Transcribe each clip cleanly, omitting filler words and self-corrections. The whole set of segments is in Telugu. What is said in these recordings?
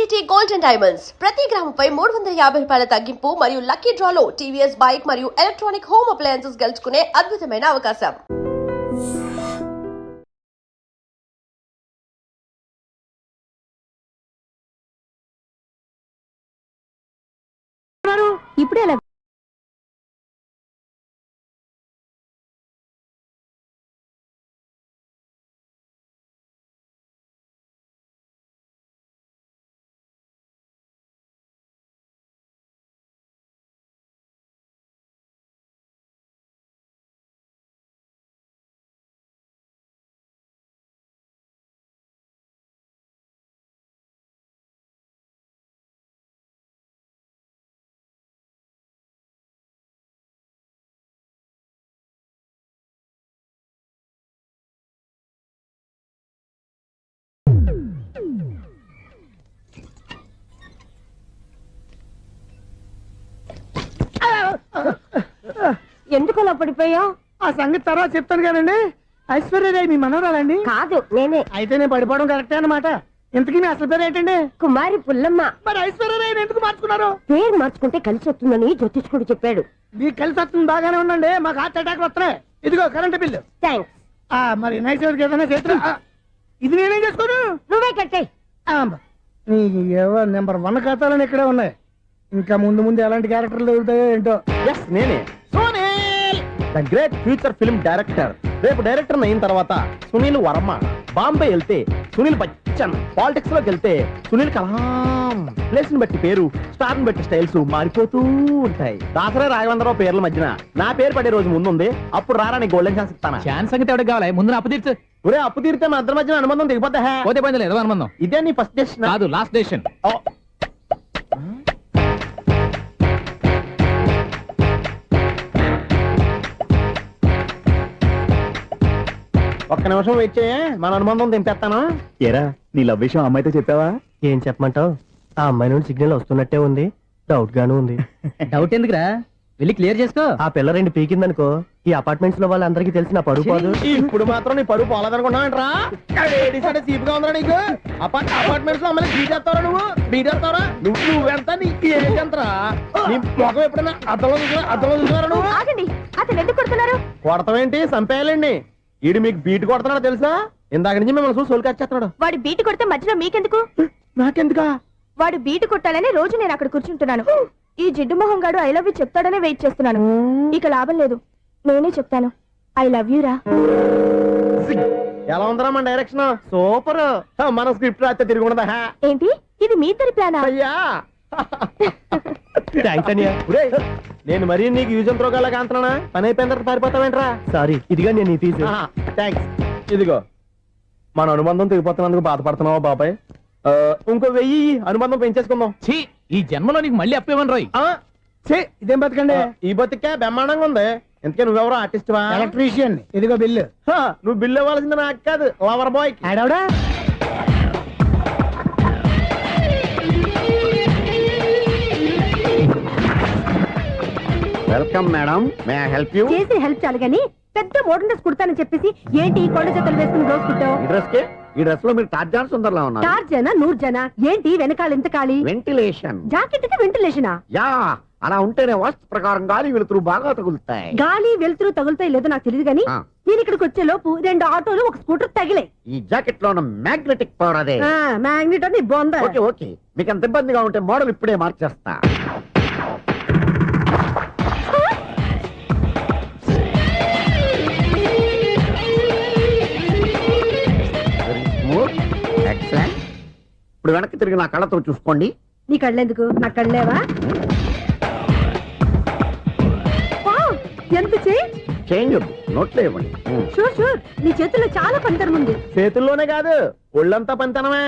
KDT Gold and Diamonds ప్రతి గ్రాముపై 350 రూపాయల తగ్గింపు మరియు లక్కీ డ్రాలో TVS బైక్ మరియు ఎలక్ట్రానిక్ హోమ్ అప్లయన్సెస్ గెలుచుకునే అద్భుతమైన అవకాశం. ఇప్పుడే ఎలా ఎందుకు అలా పడిపోయావు? ఆ సంగతి తర్వాత చెప్తాను కానండి. ఐశ్వర్యరాయ్ మీ మనవరాలండి? కాదు, నేనే. అయితే నేను పడిపోవడం కరెక్టే అన్నమాట. ఇంతకీ మీ అసలు పేరు ఏంటండి? కుమారి పుల్లమ్మ. మరి ఐశ్వర్యరాయ్ ఎందుకు మార్చుకున్నారు? పేరు మార్చుకుంటే కలిసి వస్తుందని జ్యోతిష్కుడు చెప్పాడు. మీకు కలిసి వస్తుంది బాగానే ఉండండి, మాకు హార్ట్ అటాక్ వస్తున్నాయి. ఇదిగో కరెంట్ బిల్లు. థ్యాంక్స్. మరి నైట్ ఎవరికి ఏదైనా చేతులు ఇది నేనేం చేసుకోను, నువ్వే కట్టాయి. నెంబర్ 1 ఖాతాలని ఇక్కడే ఉన్నాయి. ఇంకా ముందు ముందు ఎలాంటి క్యారెక్టర్లు దొరుకుతాయో ఏంటో. నేనే the great future film director. రేపు డైరెక్టర్ అయిన తర్వాత సునీల్ వర్మ. బాంబే వెళ్తే సునీల్ బచ్చన్. పాలిటిక్స్ లోకి వెళ్తే సునీల్ కలాం. ప్లేస్ ని బట్టి పేరు, స్టార్ ని బట్టి స్టైల్స్ మారిపోతూ ఉంటాయి. దాసరా రాఘవేంద్రరావు పేర్ల మధ్యన నా పేరు పడే రోజు ముందుంది. అప్పుడు రారా నీ గోల్డెన్ ఛాన్స్ ఇస్తానా? ఛాన్స్ సంగతి ఎవరికి కావాలి? ముందు అప్పు తీర్చు. ఒరే అప్పు తీరితే మన ఇద్దరి మధ్యన అనుబంధం దిగిపోతా. పోతే పని లేదు అనుబంధం. ఇదే నీ ఫస్ట్ డెసిషన్ కాదు, లాస్ట్ డెసిషన్. ఒక్క నిమిషం వెయిట్ చేయ, మన అనుబంధం దింపేస్తాను. ఏరా నీ లవ్ విషయం అమ్మాయితో చెప్పావా? ఏం చెప్పమంటావు? ఆ అమ్మాయి నుండి సిగ్నల్ వస్తున్నట్టే ఉంది, డౌట్ గాను ఉంది. డౌట్ ఎందుకురా, వెళ్ళి క్లియర్ చేసుకో. ఆ పిల్ల 2 పీకిందనుకో, ఈ అపార్ట్మెంట్స్ లో వాళ్ళందరికీ తెలిసిన పరుగు పోదు. ఇప్పుడు మాత్రం నీ పరువు పోలేదనుకున్నావంటరా? సీపుగా ఉందా నీకు? అపార్ట్మెంట్స్ లో అమ్మని బీటేస్తావరా? బీటేస్తావరా? నువ్వెంత? నీకు ఏంటంతరా? నీ మొఖం ఎప్పుడైనా అర్థంలో చూసారా నువ్వు? ఆగండి, అతను ఎందుకు కొడుతున్నారు? కొడతావేంటి? చంపేయాలండి. ఈడు మీకు బీట్ కొడుతున్నాడు తెలుసా? ఇందాక నుంచి మిమ్మల్ని చూసి సోల్కి వచ్చేస్తున్నాడు. వాడు బీటు కొడితే మధ్యలో మీకెందుకు? నాకెందుకా? వాడు బీటు కొట్టాలని రోజు నేను అక్కడ కూర్చుంటున్నాను. ఈ జిడ్డు మొహం గాడు ఐ లవ్ యూ చెప్తాడనే వెయిట్ చేస్తున్నాను. ఇక లాభం లేదు, నేనే చెప్తాను. ఐ లవ్ యూ రా. ఎలా ఉందరా మన డైరెక్షన్? సూపర్. మన స్క్రిప్ట్ రాస్తే తిరిగి ఉండదా? ఏంటి ఇది మీ ఇద్దరి ప్లానా? అయ్యా నేను మరీ నీకు యూజ్ ఎంతో గలగా అంటున్నా. పని అయిపోయిన తర్వాత పారిపోతావేంట్రా? సారీ, ఇదిగా నేను ఈ ఫీజు. థ్యాంక్స్. ఇదిగో మన అనుబంధం తెగిపోతున్నందుకు బాధపడుతున్నావా బాబాయ్? ఇంకో 1000 అనుబంధం పెంచేసుకుందాం. ఛీ, ఈ జన్మలో నీకు మళ్ళీ అప్పేమని రాయి. ఇదేం బతకండి? ఈ బతికే బ్రహ్మాండంగా ఉంది. ఎందుకే నువ్వెవరో ఆర్టిస్ట్ వా? ఎలక్ట్రీషియన్. ఇదిగో బిల్లు. నువ్వు బిల్లు ఇవ్వాల్సింది నాకు కాదు, లవర్ బాయ్. ఆడవడా? Welcome madam, may I help you? చేసి హెల్ప్ చాలు గాని పెద్ద మోడర్న్ డ్రెస్ కుడతానని చెప్పేసి ఏంటి ఈ కొండ జతలు వేసుకుని బ్లౌజ్ కుట్టావు? ఈ డ్రెస్ కే, ఈ డ్రెస్ లో మీరు టార్జాన్ సుందర్లా ఉన్నారు. 4 జన 100 జన ఏంటి వెనకాల ఎంత ఖాళీ? వెంటిలేషన్. జాకెట్ కి వెంటిలేషనా? యా, అలా ఉంటేనే వాస్తు ప్రకారం గాలి వెలుతురు బాగా తగులుతాయి. గాలి వెలుతురు తగులుతాయి లేదో నాకు తెలియదు గానీ నేను ఇక్కడికి వచ్చే లోపు 2 ఆటోలు 1 స్కూటర్ తగిలే. ఈ జాకెట్ లో ఉన్న మ్యాగ్నెటిక్ పవర్ అదే. మ్యాగ్నెట్ అని బొంద. ఓకే ఓకే, మీకు అంత ఇబ్బందిగా ఉంటే మోడల్ ఇప్పుడే మార్చేస్తా. ఎక్సలెంట్. ఇప్పుడు వెనక్కి తిరిగి నా కళ్ళతో చూసుకోండి. నీ కళ్ళెందుకు? నా కళ్ళేవా? ఎంత చేంజ్ నోట్లో ఇవ్వండి. షూర్ షూర్, నీ చేతుల్లో చాలా పనితనం ఉంది. చేతుల్లోనే కాదు, ఒళ్ళంతా పనితనమే.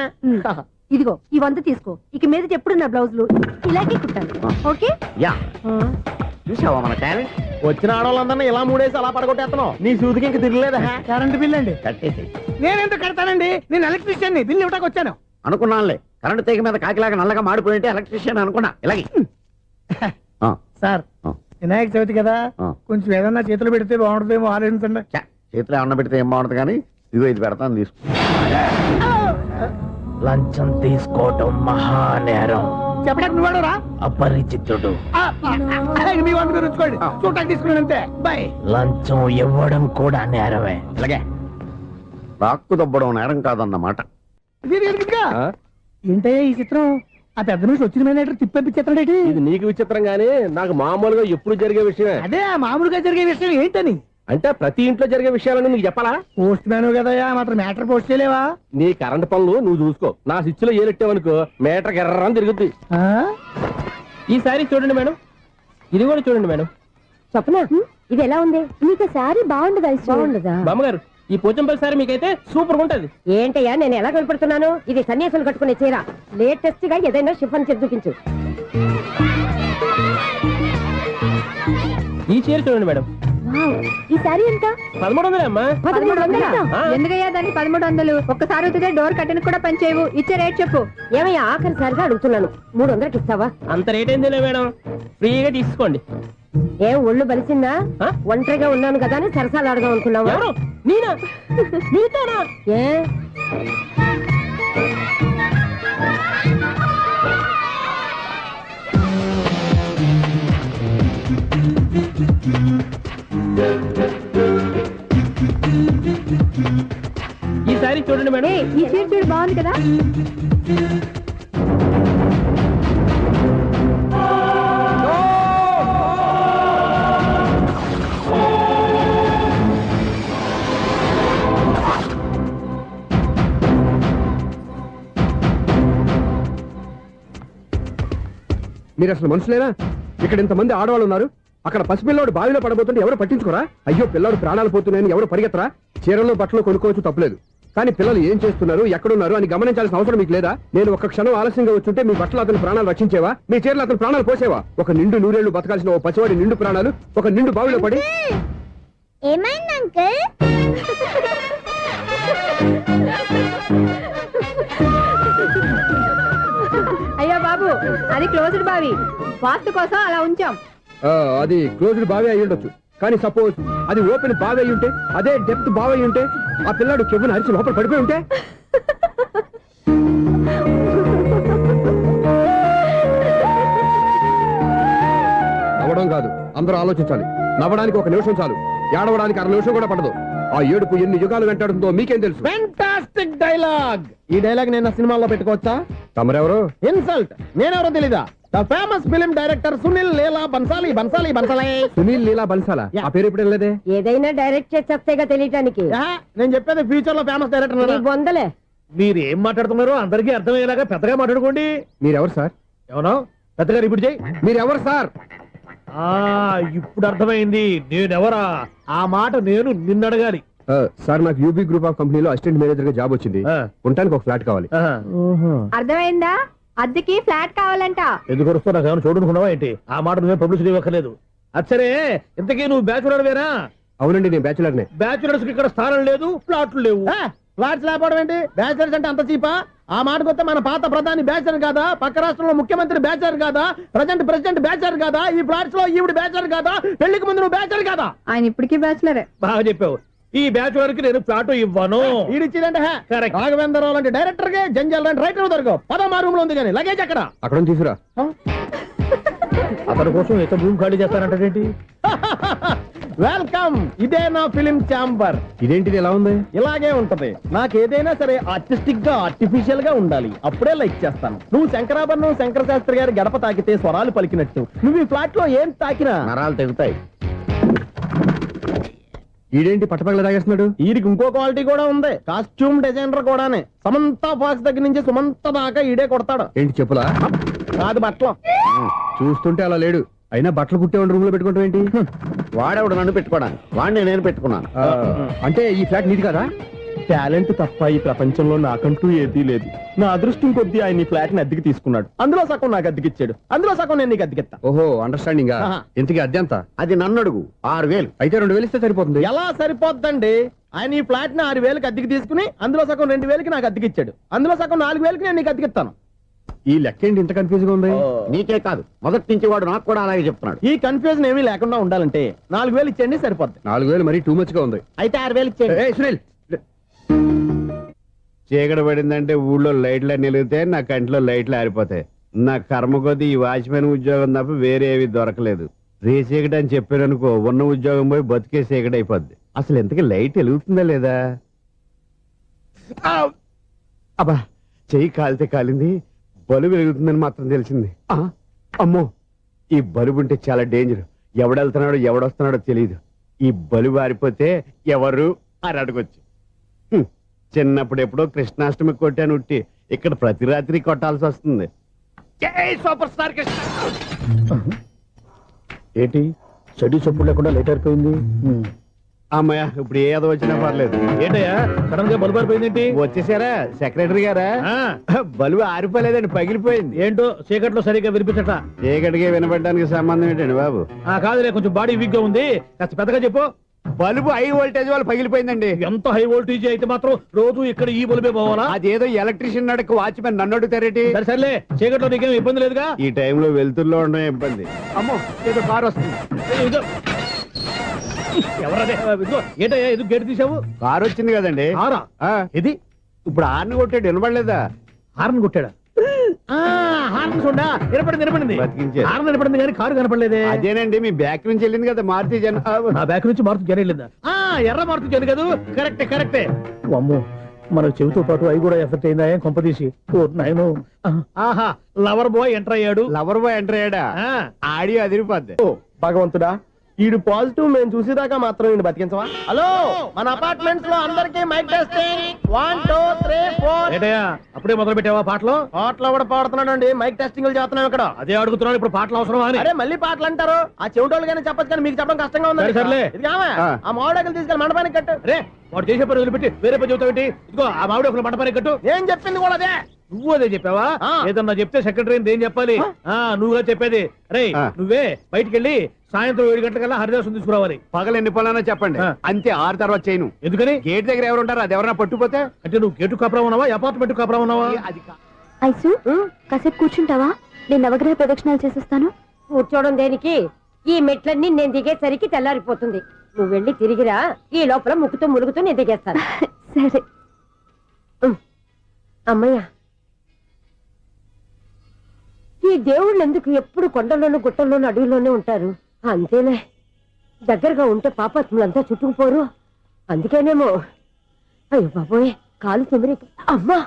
ఇదిగో ఈ 100 తీసుకో. ఇక మీద ఎప్పుడు నా బ్లౌజులు ఇలాగే కుట్టాను. ఓకే? యా, చూసావా మన టాలెంట్? వచ్చిన ఆడవాళ్ళందరినీ ఇలా మూడేసి అలా పడగొట్టేస్తున్నావు. నీ సూదికి ఇంక తిరగలేదా? కరెంట్ బిల్ అండి. కట్టేసి. నేనెందుకు కడతానండి? నేను ఎలక్ట్రీషియన్. బిల్ ఇవ్వడానికి వచ్చాను. అనుకున్నానులే, కరెంట్ తీగ మీద కాకిలాగా నల్లగా మాడిపోయింటే ఎలక్ట్రీషియన్ అనుకున్నా. ఇలాగే సార్, వినాయక చవితి కదా, కొంచెం ఏదన్నా చేతులు పెడితే బాగుంటుందేమో ఆలోచించండి. చేతిలో అన్న పెడితే ఏం బాగుంటుంది కానీ, ఇదిగో ఇది పెడతాను, తీసుకో. లంచం తీసుకోవటం మహానేరం. చెప్పడానికి నువ్వు రా. అపరిచితుడు. మీ వంట మీరు ఉంచుకోండి, చూడటానికి తీసుకున్నాను అంతే. బాయ్. లంచం ఇవ్వడం కూడా నేరమే. అలాగే రాక్కు దబ్బడం నేరం కాదన్నమాట. ఏంటయ్యా ఈ చిత్రం? ఆ పెద్ద నుంచి వచ్చిన మేనేటర్ తిప్పించేస్తాడేటి? ఇది నీకు విచిత్రం గానీ నాకు మామూలుగా ఎప్పుడు జరిగే విషయమే. అదే ఆ మామూలుగా జరిగే విషయం ఏంటని. అంటే ప్రతి ఇంట్లో జరిగే విషయాలను నీకు చెప్పాలా? పోస్ట్ మ్యాన్ కదయ్యా, మాత్రం మ్యాటర్ పోస్ట్ చేయలేవా? నీ కరెంట్ పనులు నువ్వు చూసుకో. నా స్విచ్ లో ఏలెట్టావనుకో మీటర్ ఎర్రని తిరుగుద్ది. ఆ? ఈసారి చూడండి మేడం, ఇది కూడా చూడండి మేడం. చెప్పనా ఇది ఎలా ఉంది? నీకు సారీ బాగుండదా? బాగుండదా బామ్మగారు, ఈ పోచంపల్లి సారీ మీకైతే సూపర్ ఉంటది. ఏంటయ్యా నేను ఎలా కనపడుతున్నాను? ఇది సన్యాసులు కట్టుకునే చీర. లేటెస్ట్ గా ఏదైనా షిఫన్ చేసి చూపించు. ఈ చీర చూడండి మేడం, ఈ సారీ ఎంత? 1300 అమ్మా. 1300? ఆ. ఎందుకయ్యా దానికి 1300? ఒక్కసారి వచ్చితే డోర్ కట్టెన్ కూడా పనిచేయవు. ఇచ్చే రేట్ చెప్పు. ఏమయ్యా ఆఖరిసారిగా అడుగుతున్నాను, 300కి ఇస్తావా? అంత రేట్ ఏందిలే మేడం, ఫ్రీగా తీసుకోండి. ఏం ఒళ్ళు బలిసిందా? ఆ? ఒంటరిగా ఉన్నాను కదా అని సరసాలు అడగా అనుకున్నావా? ఎవరు? నేనా? నీతోనా? ఏ ఈ సారీ చూడండి మేడం. ఈ చీర చూడు బాగుంది కదా. మీరు అసలు మనుషులేనా? ఇక్కడ ఇంతమంది ఆడవాళ్ళు ఉన్నారు, అక్కడ పసిపిల్లాడు బావిలో పడబోతుంటే ఎవరు పట్టించుకోరా? అయ్యో పిల్లాడు ప్రాణాలు పోతున్నాయని ఎవరు పరిగెత్తరా? చీరల్లో బట్టలు కొనుక్కోవచ్చు, తప్పులేదు. కానీ పిల్లలు ఏం చేస్తున్నారు, ఎక్కడున్నారు అని గమనించాల్సిన అవసరం మీకు లేదా? నేను ఒక్క క్షణం ఆలస్యంగా వచ్చుంటే మీ బట్టలు అతని ప్రాణాలు రక్షించేవా? మీ చీరలు అతని ప్రాణాలు పోసేవా? ఒక నిండు నూరేళ్లు బతకాల్సిన ఓ పసివాడి నిండు ప్రాణాలు ఒక నిండు బావిలో పడి. ఏమైంది అంకుల్? అయ్యో బాబు, అది క్లోజ్డ్ బావి, వాస్తు కోసం అలా ఉంచాం. అది క్లోజ్డ్ బావి అయి ఉండొచ్చు, కానీ సపోజ్ అది ఓపెన్ బావి అయి ఉంటే, అదే డెప్త్ బావి అయి ఉంటే, ఆ పిల్లాడు కెవ్వున అరిచి లోపల పడిపోయి ఉంటే. నవ్వడం కాదు, అందరూ ఆలోచించాలి. నవ్వడానికి ఒక నిమిషం చాలు, ఏడవడానికి 1/2 నిమిషం కూడా పడదు. ఆ ఏడుపు ఎన్ని యుగాలు వెంటాడుతుందో మీకేం తెలుసు? Fantastic dialogue. ఈ డైలాగ్ నేను సినిమాలో పెట్టుకోవచ్చా? తమరెవరు? ఇన్సల్ట్. నేనెవరో తెలీదా? The famous film director Sunil Leela Bhansali. Bhansali Bhansali Sunil Leela బన్సాలా? ఆ పేరు ఇప్పుడు లేదే. ఏదైనా డైరెక్ట్ చేసి చెప్తేగా తెలియటానికి. నేను చెప్పేది ఫ్యూచర్ లో ఫేమస్ నీ డైరెక్టర్. బొందలే. మీరు ఏం మాట్లాడుతున్నారో అందరికీ అర్థమయ్యేలాగా పెద్దగా మాట్లాడుకోండి. మీరెవరు సార్? ఏమన్నా పెద్దగా రిపీట్ చేయి. మీరెవరు సార్? ఇప్పుడు అర్థమైంది నేనెవరా. ఆ మాట నేను నిన్ను అడగాలి. సార్, నాకు యూబీ గ్రూప్ ఆఫ్ కంపెనీలో అసిస్టెంట్ మేనేజర్ గా జాబ్ వచ్చింది. ఉండటానికి ఒక ఫ్లాట్ కావాలి. అర్థమైందా? అద్దెకి ఫ్లాట్ కావాలంట. ఎందుకు వస్తా నాకు ఏమైనా చూడనుకున్నావా ఏంటి? ఆ మాట నువ్వే పబ్లిసిటీ ఇవ్వక్కర్లేదు. అచ్చరే, ఇంతకీ నువ్వు బ్యాచులర్ వేరా? అవునండి, నేను బ్యాచులర్ నే. బ్యాచులర్స్ కి ఇక్కడ స్థానం లేదు, ఫ్లాట్లు లేవు. ఫ్లాట్స్ లేకపోవడం ఏంటి? బ్యాచులర్స్ అంటే అంత చీపా? ఆ మాటకొస్తే మన పాత ప్రధాని బ్యాచర్ కాదా? పక్క రాష్ట్రంలో ముఖ్యమంత్రి బ్యాచర్ కాదా? ప్రెసిడెంట్ బ్యాచర్ కాదా? ఈ ఫ్లాట్స్ లో ఈవిడ బ్యాచర్ కాదా? పెళ్లికి ముందు నువ్వు బ్యాచర్ కాదా? ఆయన ఇప్పటికీ బ్యాచులరే. బాగా చెప్పావు. ఈ బ్యాచులర్ కి నేను ఫ్లాట్ ఇవ్వను. ఈడిచ్చిందంటే రాఘవేంద్రరావు లాంటి డైరెక్టర్ కి జంజల్ లాంటి రైటర్ దొరకవు. పదమా రూమ్ లో ఉంది కానీ లగేజ్ అక్కడ. అక్కడ తీసుకురా. అతని కోసం ఎంత భూమి ఖాళీ చేస్తానంటే వెల్కమ్. ఇదే నా ఫిలిం ఛాంబర్. ఇదేంటిది ఎలా ఉంది? ఇలాగే ఉంటది. నాకేదైనా సరే ఆర్టిస్టిక్ గా ఆర్టిఫిషియల్ గా ఉండాలి, అప్పుడే లైక్ చేస్తాను. నువ్వు శంకరాభరణం శంకర శాస్త్రి గారి గడప తాకితే స్వరాలు పలికినట్టు నువ్వు ఈ ఫ్లాట్ లో ఏం తాకినా నరాలు తెగుతాయి. ఈడేంటి పట్టపగల తాగేస్తున్నాడు? వీరికి ఇంకో క్వాలిటీ కూడా ఉంది. కాస్ట్యూమ్ డిజైనర్ కూడానే. సమంత ఫాక్స్ దగ్గర నుంచి సుమంత దాకా ఈడే కొడతాడు. ఏంటి చెప్పులా? కాదు బట్టలు. చూస్తుంటే అలా లేడు. అయినా బట్టలు కుట్టేవాడి రూమ్ లో పెట్టుకుంటాం ఏంటి? వాడేవాడు నన్ను పెట్టుకోవడానికి, వాడిని నేను పెట్టుకున్నాను. అంటే ఈ ఫ్లాట్ నీది కదా? టాలెంట్ తప్ప ఈ ప్రపంచంలో నాకంటూ ఏదీ లేదు. నా అదృష్టం కొద్దీ ఆయన ఈ ఫ్లాట్ ని అద్దెకి తీసుకున్నాడు. అందులో సగం నాకు అద్దెకిచ్చాడు, అందులో సగం నేను నీకు అద్దెకిస్తా. ఓహో, అండర్స్టాండింగ్. ఇంతకీ అద్దె ఎంత? అది నన్ను అడుగు. 6000. అయితే 2000 ఇస్తే సరిపోతుంది. ఎలా సరిపోద్దండి? ఆయన ఈ ఫ్లాట్ ని 6000కి అద్దెకి తీసుకుని అందులో సగం 2000కి నాకు అద్దెకిచ్చాడు, అందులో సగం 4000కి నేను నీకు అద్దెకిస్తాను. ఈ లెక్క ఏంటి ఇంత కన్ఫ్యూజ్ గా ఉంది? నీకే కాదు, మొదటి నుంచి వాడు నాకు కూడా అలాగే చెప్తున్నాడు. ఈ కన్ఫ్యూజన్ ఏమీ లేకుండా ఉండాలంటే 4000 ఇచ్చేయండి, సరిపోద్ది. 4000 మరీ టూ మచ్ గా ఉంది. అయితే 6000 ఇచ్చేయండి. సునీల్, చీకటి పడిందంటే ఊళ్ళో లైట్లు అన్ని వెలిగితే నా కంటిలో లైట్లు ఆరిపోతాయి. నా కర్మ కొద్దీ ఈ వాచ్మెన్ ఉద్యోగం తప్ప వేరే ఏవి దొరకలేదు. రే చీకటి అని చెప్పారనుకో, ఉన్న ఉద్యోగం పోయి బతికే చీకటి అయిపోద్ది. అసలు ఇంతకీ లైట్ వెలుగుతుందా లేదా? అబ్బా, చెయ్యి కాలితే కాలింది, బలుబు వెలుగుతుందని మాత్రం తెలిసింది. అమ్మో, ఈ బలుబు ఉంటే చాలా డేంజర్. ఎవడెళ్తున్నాడో ఎవడొస్తున్నాడో తెలియదు. ఈ బలుబు ఆరిపోతే ఎవరు అని అడగొచ్చు. చిన్నప్పుడు ఎప్పుడో కృష్ణాష్టమి కొట్టాను ఉట్టి, ఇక్కడ ప్రతి రాత్రి కొట్టాల్సి వస్తుంది. జై సూపర్ స్టార్ కృష్ణ. ఏంటి చెడు చెప్పుడు లేకుండా లేట్ అయిపోయింది? అమ్మయ్య, ఇప్పుడు ఏదో వచ్చినా పర్లేదు. ఏంటయ్యా సడన్ గా బల్బు అయిపోయిందేంటి? వచ్చేసారా సెక్రటరీ గారా? బలుబు ఆరిపోలేదండి, పగిలిపోయింది. ఏంటో చీకట్లో సరిగ్గా వినిపించట. చీకటికి వినపడడానికి సంబంధం ఏంటండి బాబు? కాదులే, కొంచెం బాడీ వీక్ గా ఉంది, కాస్త పెద్దగా చెప్పు. బలుబు హై వోల్టేజ్ వాళ్ళు పగిలిపోయిందండి. ఎంత హై వోల్టేజ్ అయితే మాత్రం రోజు ఇక్కడ ఈ బల్బే పోవాలా? అదేదో ఎలక్ట్రీషియన్ నడక వాచ్మెన్ నన్ను అడుగుతారేటి? సరే సర్లే, చీకట్లో నీకేం ఇబ్బంది లేదుగా? ఈ టైంలో వెళ్తుల్లో ఉండడం ఇబ్బంది. అమ్మో, ఏదో కారు వస్తుంది. ఇదిగో. ఎవరదే? ఇదిగో, ఏంటయ్యా ఎందుకు గేట్ తీసావు? కారు వచ్చింది కదండి. కారా? ఇది ఇప్పుడు హార్న్ కొట్టాడు, వినపడలేదా? హార్న్ కొట్టాడా? హార్న్ చూడా వినపడింది. బతికించాడు. హార్న్ వినపడింది కానీ కారు కనపడలేదే. అదేనండి, మీ బ్యాక్ నుంచి వెళ్ళింది కదా మారుతి జన. నా బ్యాక్ నుంచి మారుతు జన వెళ్ళిందా? ఎర్ర మారుతు జన కదా. కరెక్టే. అమ్మో, మన చెవితో పాటు అవి కూడా ఎఫెక్ట్ అయిందా? ఏం కొంపదీసి. నాయను. ఆహా, లవర్ బాయ్ ఎంటర్ అయ్యాడు. లవర్ బాయ్ ఎంటర్ అయ్యాడా? ఆడియో అదిరిపోద్ది. భగవంతుడా, ఈడు పాజిటివ్ మేము చూసేదాకా మాత్రం ఈయన బతికించవా? హలో, మన అపార్ట్మెంట్స్ లో అందరికి మైక్ టెస్టింగ్ 1 2 3 4. ఏంటయ్యా అప్పుడే మొదలు పెట్టావా పాటలు? పాటలు కూడా పాడుతున్నాడు అండి, మైక్ టెస్టింగ్ చేస్తున్నాం ఇక్కడ. అదే అడుగుతున్నాడు, ఇప్పుడు పాటలు అవసరమా అని. అరే మళ్ళీ పాటలు అంటారు, ఆ చెవిటోళ్ళు కానీ చెప్పచ్చు కానీ మీకు చెప్పడం కష్టంగా ఉంది. సర్లే, ఆ మామిడాకులు తీసుకెళ్ళి మండపానికి కట్టు. రే, వాడు చేసే పని వదిలిపెట్టి వేరే పని చెబుతావు ఏంటి? ఇదిగో ఆ మామిడాకులు మండపానికి కట్టు. ఏం చెప్పింది కూడా అదే. నువ్వు అదే చెప్పావా? ఏదన్నా చెప్తే సెక్రటరీ ఏం చెప్పాలి? నువ్వుగా చెప్పేది. రే, నువ్వే బయటికి వెళ్ళి సాయంత్రం 7 గంటలకల్లా హరిదాసు తీసుకురావాలి. పగలు ఎన్ని పనులన్నా చెప్పండి, అంతే. 6 తర్వాత చేయను. ఎందుకని? గేట్ దగ్గర ఎవరు ఉంటారు, అది ఎవరన్నా పట్టుపోతే. అంటే నువ్వు గేటు కాపురా ఉన్నావా, అపార్ట్మెంట్ కాపురా ఉన్నావా? అది ఐసు, కాసేపు కూర్చుంటావా? నేను నవగ్రహ ప్రదక్షిణాలు చేసేస్తాను. కూర్చోవడం దేనికి? ఈ మెట్లన్నీ నేను దిగేసరికి తెల్లారిపోతుంది. నువ్వు వెళ్ళి తిరిగిరా, ఈ లోపల ముక్కుతూ ములుగుతూ నేను దిగేస్తాను. సరే. అమ్మయ్య, ఈ దేవుళ్ళు ఎందుకు ఎప్పుడు కొండల్లోనూ గుట్టల్లోనూ అడవిలోనే ఉంటారు? అంతేలే, దగ్గరగా ఉంటే పాపాత్ములంతా చుట్టుకుపోరు. అందుకేనేమో. అయ్యో బాబోయ్, కాలు తిమిరి. అమ్మా,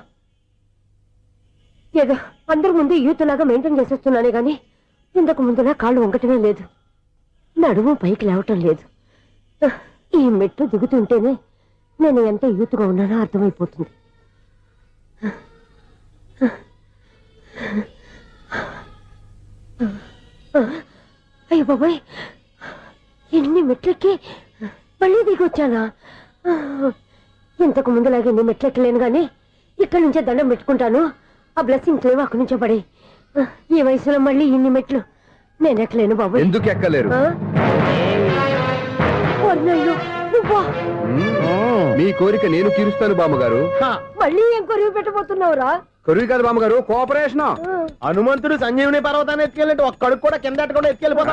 ఏదో అందరి ముందు యూత్లాగా మెయింటైన్ చేసేస్తున్నానే గాని ఇంతకు ముందులా కాళ్ళు వంకటమే లేదు, నడుము పైకి లేవటం లేదు. ఈ మెట్లు దిగుతుంటేనే నేను ఎంత యూత్గా ఉన్నానో అర్థమైపోతుంది. అయ్యో బాబాయ్, ఎన్ని మెట్లెక్కి మళ్ళీ దిగొచ్చానా? ఇంతకు ముందులాగే ఎన్ని మెట్లెక్కలేను గాని ఇక్కడి నుంచే దండం పెట్టుకుంటాను. ఆ బ్లెస్సింగ్స్ లేవు అక్కడి నుంచే పడే. ఈ వయసులో మళ్ళీ ఇన్ని మెట్లు నేను ఎక్కలేను బాబాయ్. ఎందుకు ఎక్కలేరు? నువ్వా? మీ కోరిక నేను తీరుస్తాను బామ్మగారు. మళ్ళీ ఏం కొరివి పెట్టబోతున్నావురా? కొరివి కాదు బామ్మగారు, కోఆపరేషన్. హనుమంతుడు సంజీవుని పర్వతాన్ని ఎత్తుకెళ్ళి ఒక్కడికి కూడా కింద కూడా ఎత్తుకెళ్ళిపోతా.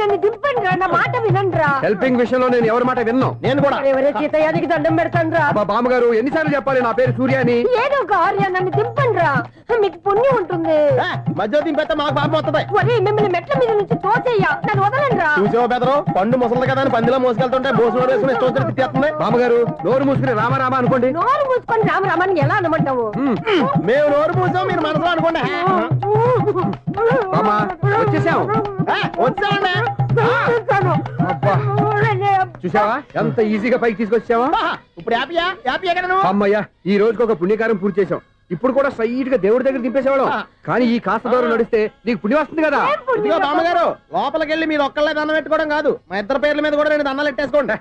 నన్ను దింపండి రా, నా మాట వినండి రా. హెల్పింగ్ విషయంలో నేను ఎవరి మాట విన్నాను. నేను కూడా. ఎవరే సీతయ్యానికి దండం పెడతాను రా. బామ్మగారు ఎన్నిసార్లు చెప్పాలి నా పేరు సూర్య అని? ఏదో ఒక ఆర్య, నన్ను దింపండి రా, మీకు పుణ్యం ఉంటుంది. మధ్య దింపేస్తే మాకు పాపం వస్తుంది. ఒరే, మిమ్మల్ని మెట్ల మీద నుంచి తోసేయ్యా, నన్ను వదలండి రా. చూసావా బెదరు, పండు ముసలి కదా అని పందిలో మోసుకెళ్తుంటే బోసు వేసుకుని స్తోత్రం తిట్టేస్తుంది. బామ్మగారు నోరు మూసుకుని రామారామా అనుకోండి. నోరు మూసుకొని రామరామాన్ని ఎలా అనమంటావు? మేము నోరు మూసాం, మీరు మనసులో అనుకోండి. బామ్మా, వచ్చేసాం. వచ్చామండి. అబ్బా, చూసావా ఎంత ఈజీగా పైకి తీసుకొచ్చావా? ఇప్పుడు హ్యాపీ ఎక్కడ నువ్వు? అమ్మయ్యా, ఈ రోజుకి ఒక పుణ్యకారం పూర్తి చేసాం. ఇప్పుడు కూడా స్ట్రైట్ గా దేవుడి దగ్గర దింపేసేవాడు. కానీ ఈ కాస్త దూరం నడిస్తే నీకు పుణ్యం వస్తుంది కదా. ఇదిగో బామ్మగారు, లోపలికి వెళ్ళి మీరు ఒక్కళ్ళే దండం పెట్టుకోవడం కాదు, మా ఇద్దరు పేర్ల మీద కూడా 2 దండాలు ఎట్టేసుకోండి.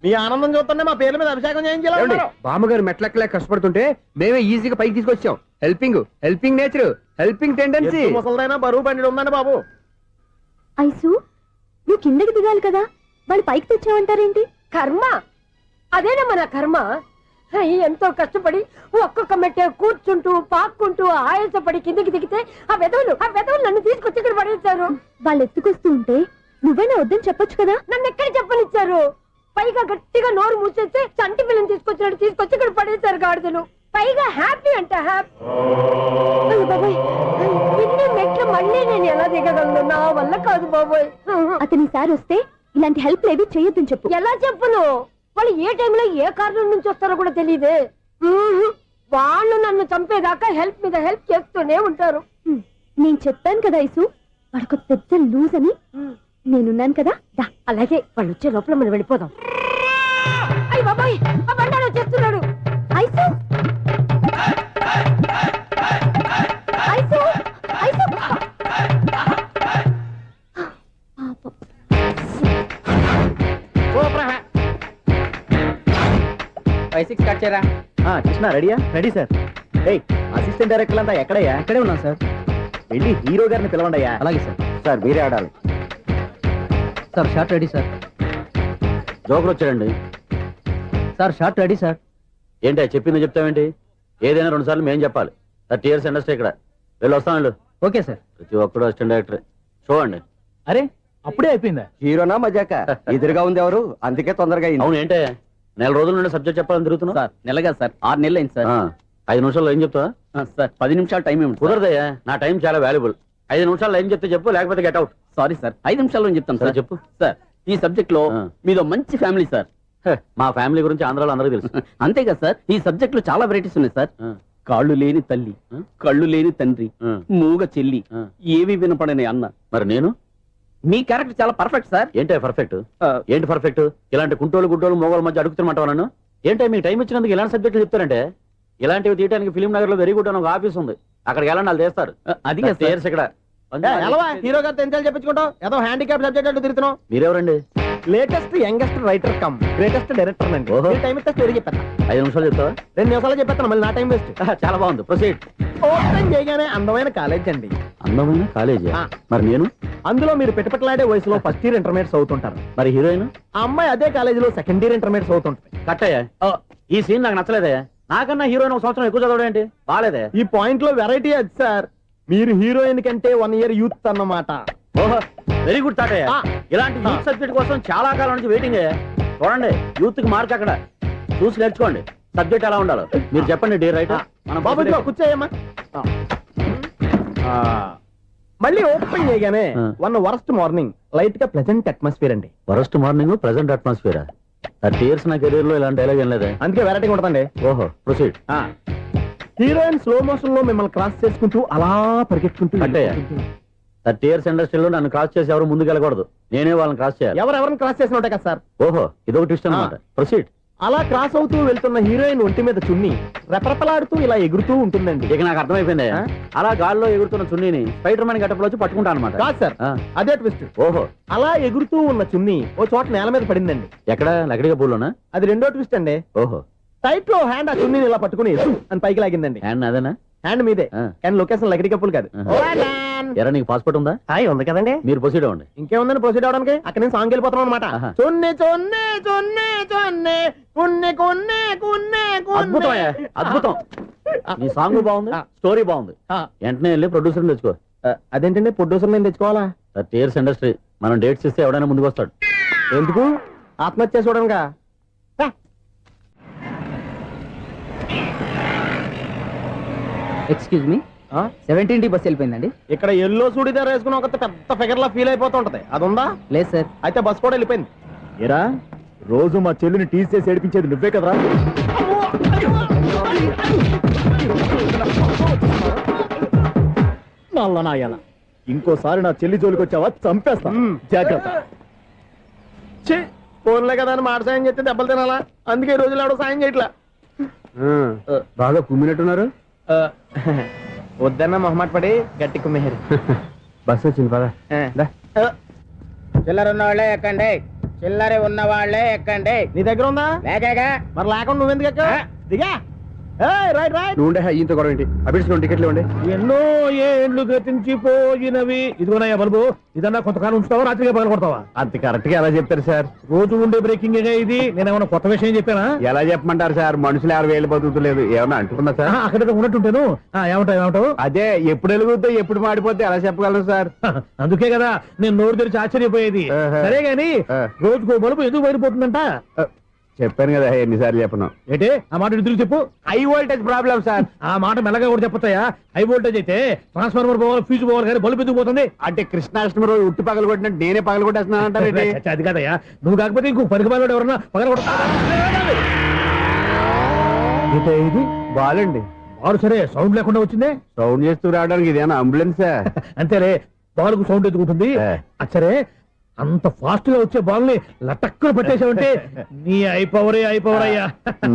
మీ ఆనందం చూస్తుంటే మా పేర్ల మీద అభిషేకం చేయించాలి. బామ్మగారు మెట్లెక్కలే కష్టపడుతుంటే మేమే ఈజీగా పైకి తీసుకొచ్చాం. Helping nature, helping tendency. ముసలిదైనా బరువు బండి ఉందండి బాబు. ఐసు, నువ్వు కిందకి దిగాలి కదా, వాళ్ళు పైకి తెచ్చావంటారేంటి? కర్మ అదేనమ్మా, నా కర్మ. ఎంతో కష్టపడి ఒక్కొక్క మెట్టే కూర్చుంటూ పాక్కుంటూ ఆయాసపడి కిందకి దిగితే ఆ వెధవులు నన్ను తీసుకొచ్చి ఇక్కడ పడేశారు. వాళ్ళు ఎత్తుకొస్తూ ఉంటే నువ్వేనా వద్దని చెప్పొచ్చు కదా. నన్ను ఎక్కడ చెప్పనిచ్చారు? పైగా గట్టిగా నోరు మూసేస్తే చంటి పిల్లని తీసుకొచ్చి ఇక్కడ పడేశారు గాడిదలు. పైగా హ్యాపీ అంటే హ్యాపీ. బాబాయ్, ఇన్ని మెట్లు మళ్ళీ నేను ఎలా దిగగలను? నా వల్ల కాదు బాబాయ్. అతని సార్ వస్తే ఇలాంటి హెల్ప్ లేవి చేయొద్దని చెప్పు. ఎలా చెప్పును? వాళ్ళు ఏ టైంలో ఏ కారణం నుంచి వస్తారో కూడా తెలియదే. వాళ్ళు నన్ను చంపేదాకా హెల్ప్ మీద హెల్ప్ చేస్తూనే ఉంటారు. నేను చెప్పాను కదా ఐసు, వాడొక పెద్ద లూజ్ అని. నేనున్నాను కదా. దా, అలాగే వాళ్ళు వచ్చే లోపల మనం వెళ్ళిపోదాం. అయ్య బాబాయ్, ఆ బండారు వచ్చేస్తున్నాడు. ఐసు ఐసు ఐసు కృష్ణ రెడీయా? Ready sir. అసిస్టెంట్ డైరెక్టర్ అంతా ఎక్కడయ్యా? ఇక్కడే ఉన్నాం సార్. వెళ్ళి హీరో గారిని పిలవండి. అలాగే సార్. సార్ మీరే ఆడాలి. Sir shot ready sir. Joker వచ్చాడండి. Sir shot ready sir. ఏంటి చెప్పింది చెప్తావేంటి? ఏదైనా 2 సార్లు మేం చెప్పాలి. 30 years ఇండస్ట్రీ ఇక్కడ. వెళ్ళి వస్తాను వెళ్ళు. Okay sir. ప్రతి ఒక్కడు అసిస్టెంట్ డైరెక్టర్. చూడండి. అరే అప్పుడే అయిపోయిందా? హీరోనా మజాక? ఎదురుగా ఉంది ఎవరు, అందుకే తొందరగా అయింది. అవును ఏంటే 4 రోజుల నుండి సబ్జెక్ట్ చెప్పాలని తిరుగుతున్నావు? సార్ నెలగా సార్ 6 నెలలు అయింది సార్. 5 నిమిషాల్లో ఏం చెప్తావా? సార్ 10 నిమిషాలు టైం ఏమి కుదరదయ్యా, నా టైం చాలా వాల్యుబుల్. 5 నిమిషాల్లో ఏం చెప్తే చెప్పు, లేకపోతే గెట్ అవుట్. సారీ సార్, 5 నిమిషాల్లో చెప్తాను సార్. చెప్పు. సార్ ఈ సబ్జెక్ట్ లో మీదో మంచి ఫ్యామిలీ సార్. మా ఫ్యామిలీ గురించి ఆంధ్రాలో అందరికీ తెలుసు. అంతేగా సార్, ఈ సబ్జెక్ట్ లో చాలా వెరైటీస్ ఉన్నాయి సార్. కాళ్ళు లేని తల్లి, కళ్ళు లేని తండ్రి, మూగ చెల్లి, ఏవి వినపడని అన్న. మరి నేను మీ క్యారెక్టర్ చాలా పర్ఫెక్ట్ సార్. ఏంటే పర్ఫెక్ట్? ఏంటి పర్ఫెక్ట్? ఇలాంటి కుంటోలు గుడ్డోలు మోగోల మధ్య అడుగుతున్నమాట నన్ను. ఏంటంటే మీకు టైం ఇచ్చినందుకు ఇలాంటి సబ్జెక్టులు చెప్తారంటే, ఇలాంటివి తీయడానికి ఫిలిం నగర్ లో వెరీ గుడ్ అని ఒక ఆఫీస్ ఉంది. అక్కడికి వెళ్ళండి, వాళ్ళు చేస్తారు. అది ఇక్కడ హీరో గారితో ఎంత చెప్పించుకుంటావు? ఏదో హ్యాండిక్యాప్ సబ్జెక్ట్ అంటే తిరుగుతున్నావు. మీరెవరండి? Latest youngest writer cum greatest director అండి. ఓహో. టైం ఇస్తే స్టోరీ చెప్పేస్తా. 5 నిమిషాలు చెప్తావా? 2 నిమిషాలు చెప్పేస్తాను, మళ్ళీ నా టైం వేస్ట్. చాలా బాగుంది, ప్రొసీడ్. ఓపెన్ చేయగానే అందమైన కాలేజ్ అండి. అందమైన కాలేజీ. మరి నేను? అందులో మీరు పెట్టుపట్లాడే వయసులో ఫస్ట్ ఇయర్ ఇంటర్మీడియట్స్ అవుతుంటారు. మరి హీరోయిన్? ఆ అమ్మాయి అదే కాలేజీలో సెకండ్ ఇయర్ ఇంటర్మీడియట్స్ అవుతుంటది. కట్టయ్యా, ఈ సీన్ నాకు నచ్చలేదే. నాకన్నా హీరోయిన్ 1 సంవత్సరం ఎక్కువ చదవడం ఏంటి? బాలేదే. ఈ పాయింట్ లో వెరైటీ అది సార్. మీరు హీరోయిన్ కంటే 1 year యూత్ అన్నమాట. ఓహో, వెరీ గుడ్ తాటయ్య. ఇలాంటి యూత్ సబ్జెక్ట్ కోసం చాలా కాలం నుంచి వెయిటింగ్. చూడండి, యూత్ కి మార్క్ అక్కడ చూసి నేర్చుకోండి. సబ్జెక్ట్ ఎలా ఉండాలో మీరు చెప్పండి. డే రైట్ బాబు కూర్చోయమ్మా. మళ్ళీ ఓపెన్ చేయగానే వన్ వరస్ట్ మార్నింగ్, లైట్ గా ప్లెజెంట్ అట్మాస్ఫియర్ అండి. Worst morning, present atmosphere. 30 years నా కెరీర్ లో ఇలాంటి డైలాగ్ ఏం లేదే. అందుకే వెరైటీ ఉంటుందండి. ఓహో, ప్రొసీడ్. హీరోయిన్ స్లో మోషన్ లో మిమ్మల్ని క్రాస్ చేసుకుంటూ అలా పరిగెత్తుకుంటూ కట్టయ్య, 30 years ఇండస్ట్రీలో నన్ను క్రాస్ చేసి ఎవరు ముందుకు వెళ్ళకూడదు. నేనే వాళ్ళని క్రాస్ చేయాలి. ఎవరెవరిని క్రాస్ చేసిన ఉంటాయి కదా సార్. ఓహో, ఇదొక ట్విస్ట్ అన్నమాట. ప్రొసీడ్. అలా క్రాస్ అవుతూ వెళ్తున్న హీరోయిన్ ఒంటి మీద చున్ని రెపరెపలాడుతూ ఇలా ఎగురుతూ ఉంటుందండి. ఇక నాకు అర్థమైపోయింది. అలా గాల్లో ఎగురుతున్న చున్నీని స్పైడర్ మ్యాన్ గెటప్ లో వచ్చి పట్టుకుంటా అనమాట. కాదు సార్, అదే ట్విస్ట్. ఓహో, అలా ఎగురుతూ ఉన్న చున్ని ఓ చోట నేల మీద పడిందండి. ఎక్కడ? లకడిగా పూలోనా? అది రెండో ట్విస్ట్ అండి. ఓహో, టైట్ లో హ్యాండ్ ఆ చున్నీని ఇలా పట్టుకుని అని పైకి లాగిందండి. హ్యాండ్ అదేనా? హ్యాండ్ మీదే, కానీ లొకేషన్ లకడి కప్పులు కాదు. ఎరా, నీకు పాస్పోర్ట్ ఉందా? హాయ్, ఉంది కదండి. మీరు ప్రొసీడ్ అవ్వండి. ఇంకేముందని ప్రొసీడ్ అవడానికి? అక్కడ నేను సాంగ్ వెళ్ళిపోతున్నాం అనమాట. చొన్నే చొన్నే చొన్నే చొన్నే కున్నే కున్నే కున్నే. అద్భుతం, అద్భుతం. నీ సాంగ్ బాగుంది, స్టోరీ బాగుంది. వెంటనే వెళ్ళి ప్రొడ్యూసర్ తెచ్చుకో. అదేంటండి, ప్రొడ్యూసర్ నేను తెచ్చుకోవాలా? 30 years ఇండస్ట్రీ, మనం డేట్స్ ఇస్తే ఎవడైనా ముందుకు వస్తాడు. ఎందుకు? ఆత్మహత్య చూడనుగా. Excuse me, 17D bus వెళ్ళిపోయిందండి. ఇక్కడ ఎల్లో చూడిదార్ వేసుకుని ఒక పెద్ద ఫిగర్ లా ఫీల్ అయిపోతుంటది, అది ఉందా? లేదు సార్. అయితే బస్ కూడా వెళ్ళిపోయింది. ఏరా, రోజు మా చెల్లిని టీస్ చేసి ఏడిపించేది నువ్వే కదరా? నల్ల నాయన, ఇంకోసారి నా చెల్లి జోలికి వచ్చావా చంపేస్తా, జాగ్రత్త. ఫోన్లే కదా అని మాట సాయం చేస్తే దెబ్బలు తినాలా? అందుకే ఈ రోజులు ఎవడో సాయం చేయట్లా. బాగా కుమ్మినట్టున్నారు. వద్దన్న మొహమాట పడి గట్టి కుమ్మేరు. బస్ వచ్చింది పద. చిల్లర ఉన్న వాళ్ళే ఎక్కండి, చిల్లర ఉన్న వాళ్ళే ఎక్కండి. నీ దగ్గర ఉందా? లేకగా మరి లేకుండా నువ్వెందుకు ఎక్క? దిగా. Right right. నువ్వు ఉండే ఇంత గొడవ ఏంటి అభిడిచిన టికెట్లు ఇవ్వండి. ఎన్నో ఏండ్లు గతించిపోయినవి. ఇదిగోనయ్యా బల్బు, ఇదన్నా కొంతకాలం ఉంచుతావా, రాత్రిగా పగల కొడతావా? అంత కరెక్ట్ గా ఎలా చెప్తారు సార్? రోజు ఉండే బ్రేకింగ్ ఇది. నేనేమన్నా కొత్త విషయం చెప్పానా? ఎలా చెప్పమంటారు సార్? మనుషులు ఎవరు వేలు బతుకుతలేదు, ఏమన్నా అంటున్నా సార్? అక్కడ ఉన్నట్టుంటాను. ఏమంటావు? అదే ఎప్పుడు వెలుగుతో ఎప్పుడు మాడిపోతే ఎలా చెప్పగలను సార్? అందుకే కదా నేను నోరు తెరిచి ఆశ్చర్యపోయేది. ఆహా. సరే గాని రోజుకో బలుపు ఎందుకు బయటపోతుందంట? చెప్పాను కదా ఎన్నిసార్లు చెప్పను. ఏంటి ఆ మాట ఇద్దరు చెప్పు. High voltage problem sir. ఆ మాట మెల్లగా కూడా చెప్పొస్తాయా? హై వోల్టేజ్ అయితే ట్రాన్స్ఫార్మర్ పోవాలి, ఫ్యూజ్ పోవాలి, కానీ బల్బు ఎందుకు పోతుంది? అంటే కృష్ణాష్టమి రోజు ఉట్టి పగలు కొట్టినట్టు నేనే పగలు కొట్టేస్తున్నాను అంటారు. అది కాదయ్యా, నువ్వు కాకపోతే ఇంకో పనికి బాగా ఎవరన్నా పగల కొడతా. ఇది బాలండి. బాలు సరే సౌండ్ లేకుండా వచ్చిందే. సౌండ్ చేస్తూ రావడానికి ఇదేనా అంబులెన్సా? అంతేలే, బాలుకు సౌండ్ ఎదుగుతుంది. సరే అంత ఫాస్ట్ గా వచ్చే బాల్ ని లటక్కున పట్టేసావంటే నీ ఐపవర్ అయ్యా.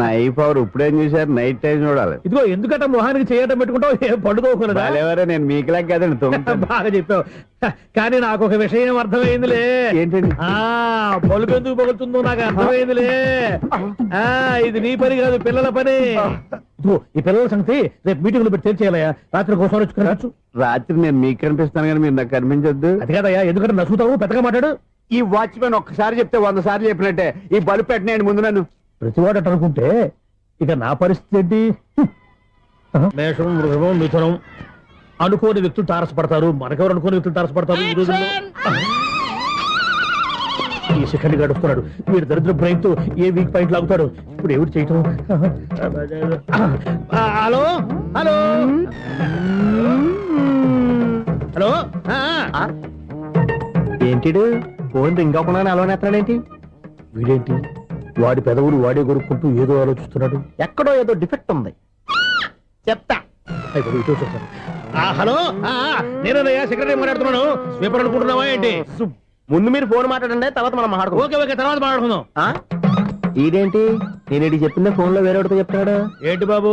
నైట్ పవర్ ఇప్పుడేం చూసారు? నైట్ టైం చూడాలి. ఇదిగో ఎందుకంటే మొహానికి చేయటం పెట్టుకుంటావు, ఏం పండుకోకూడదా? ఎవరే నేను మీకులా కదండి తొమ్మిది. బాగా చెప్పావు. కానీ నాకు ఒక విషయం అర్థమైందిలే. ఏంటండి? బల్బు ఎందుకు పగులుతుందో నాకు అర్థమైందిలే. ఇది నీ పని కాదు, పిల్లల పని. ఇదిగో ఈ పిల్లల సంగతి రేపు మీటింగ్ లో పెట్టి తెలిసేయాలయ్యా. రాత్రి ఒకసారి వచ్చి కనవచ్చు. రాత్రి నేను మీకు కనిపిస్తాను కానీ మీరు నాకు కనిపించొద్దు. అది కాదయ్యా, ఎందుకంటే నసుగుతావు, పెద్దగా మాట్లాడు. ఈ వాచ్మెన్ ఒక్కసారి చెప్తే 100 సార్లు చెప్పినట్టే. ఈ బల్బు పెట్టినాయండి ముందు నన్ను. ప్రతివాడట అనుకుంటే ఇక నా పరిస్థితి ఏంటి? మేషం, వృషభం, మిథునం అనుకోని వ్యక్తులు తారసపడతారు. మనకెవరు అనుకోని వ్యక్తులు తారసపడతారు ఈ రోజుల్లో? ఈ సెకండ్ గడుపుతున్నాడు వీడు దరిద్ర బ్రెయిన్ తో ఏ వీక్ పాయింట్ లాగుతాడు. ఇప్పుడు ఎవరు చేయటం? Hello hello hello. ఏంటిడు ఫోన్ రింగ్ అవ్వకుండా అలవనేస్తాడేంటి? వీడేంటి వాడి పెదవులు వాడే కొరుక్కుంటూ ఏదో ఆలోచిస్తున్నాడు. ఎక్కడో ఏదో డిఫెక్ట్ ఉంది. చెప్తా. అయిపోయి ఇటు వచ్చేస్తాను. హలో, నేనయ్యా సెక్రటరీ మాట్లాడుతున్నాను. స్వీపర్ అనుకుంటున్నావా ఏంటి? ముందు మీరు ఫోన్ మాట్లాడండి, తర్వాత మనం మాట్లాడుకో. ఓకే ఓకే, తర్వాత మాట్లాడుకుందాం. ఇదేంటి నేను చెప్పిందే ఫోన్ లో వేరే చెప్తాడు? ఏంటి బాబు,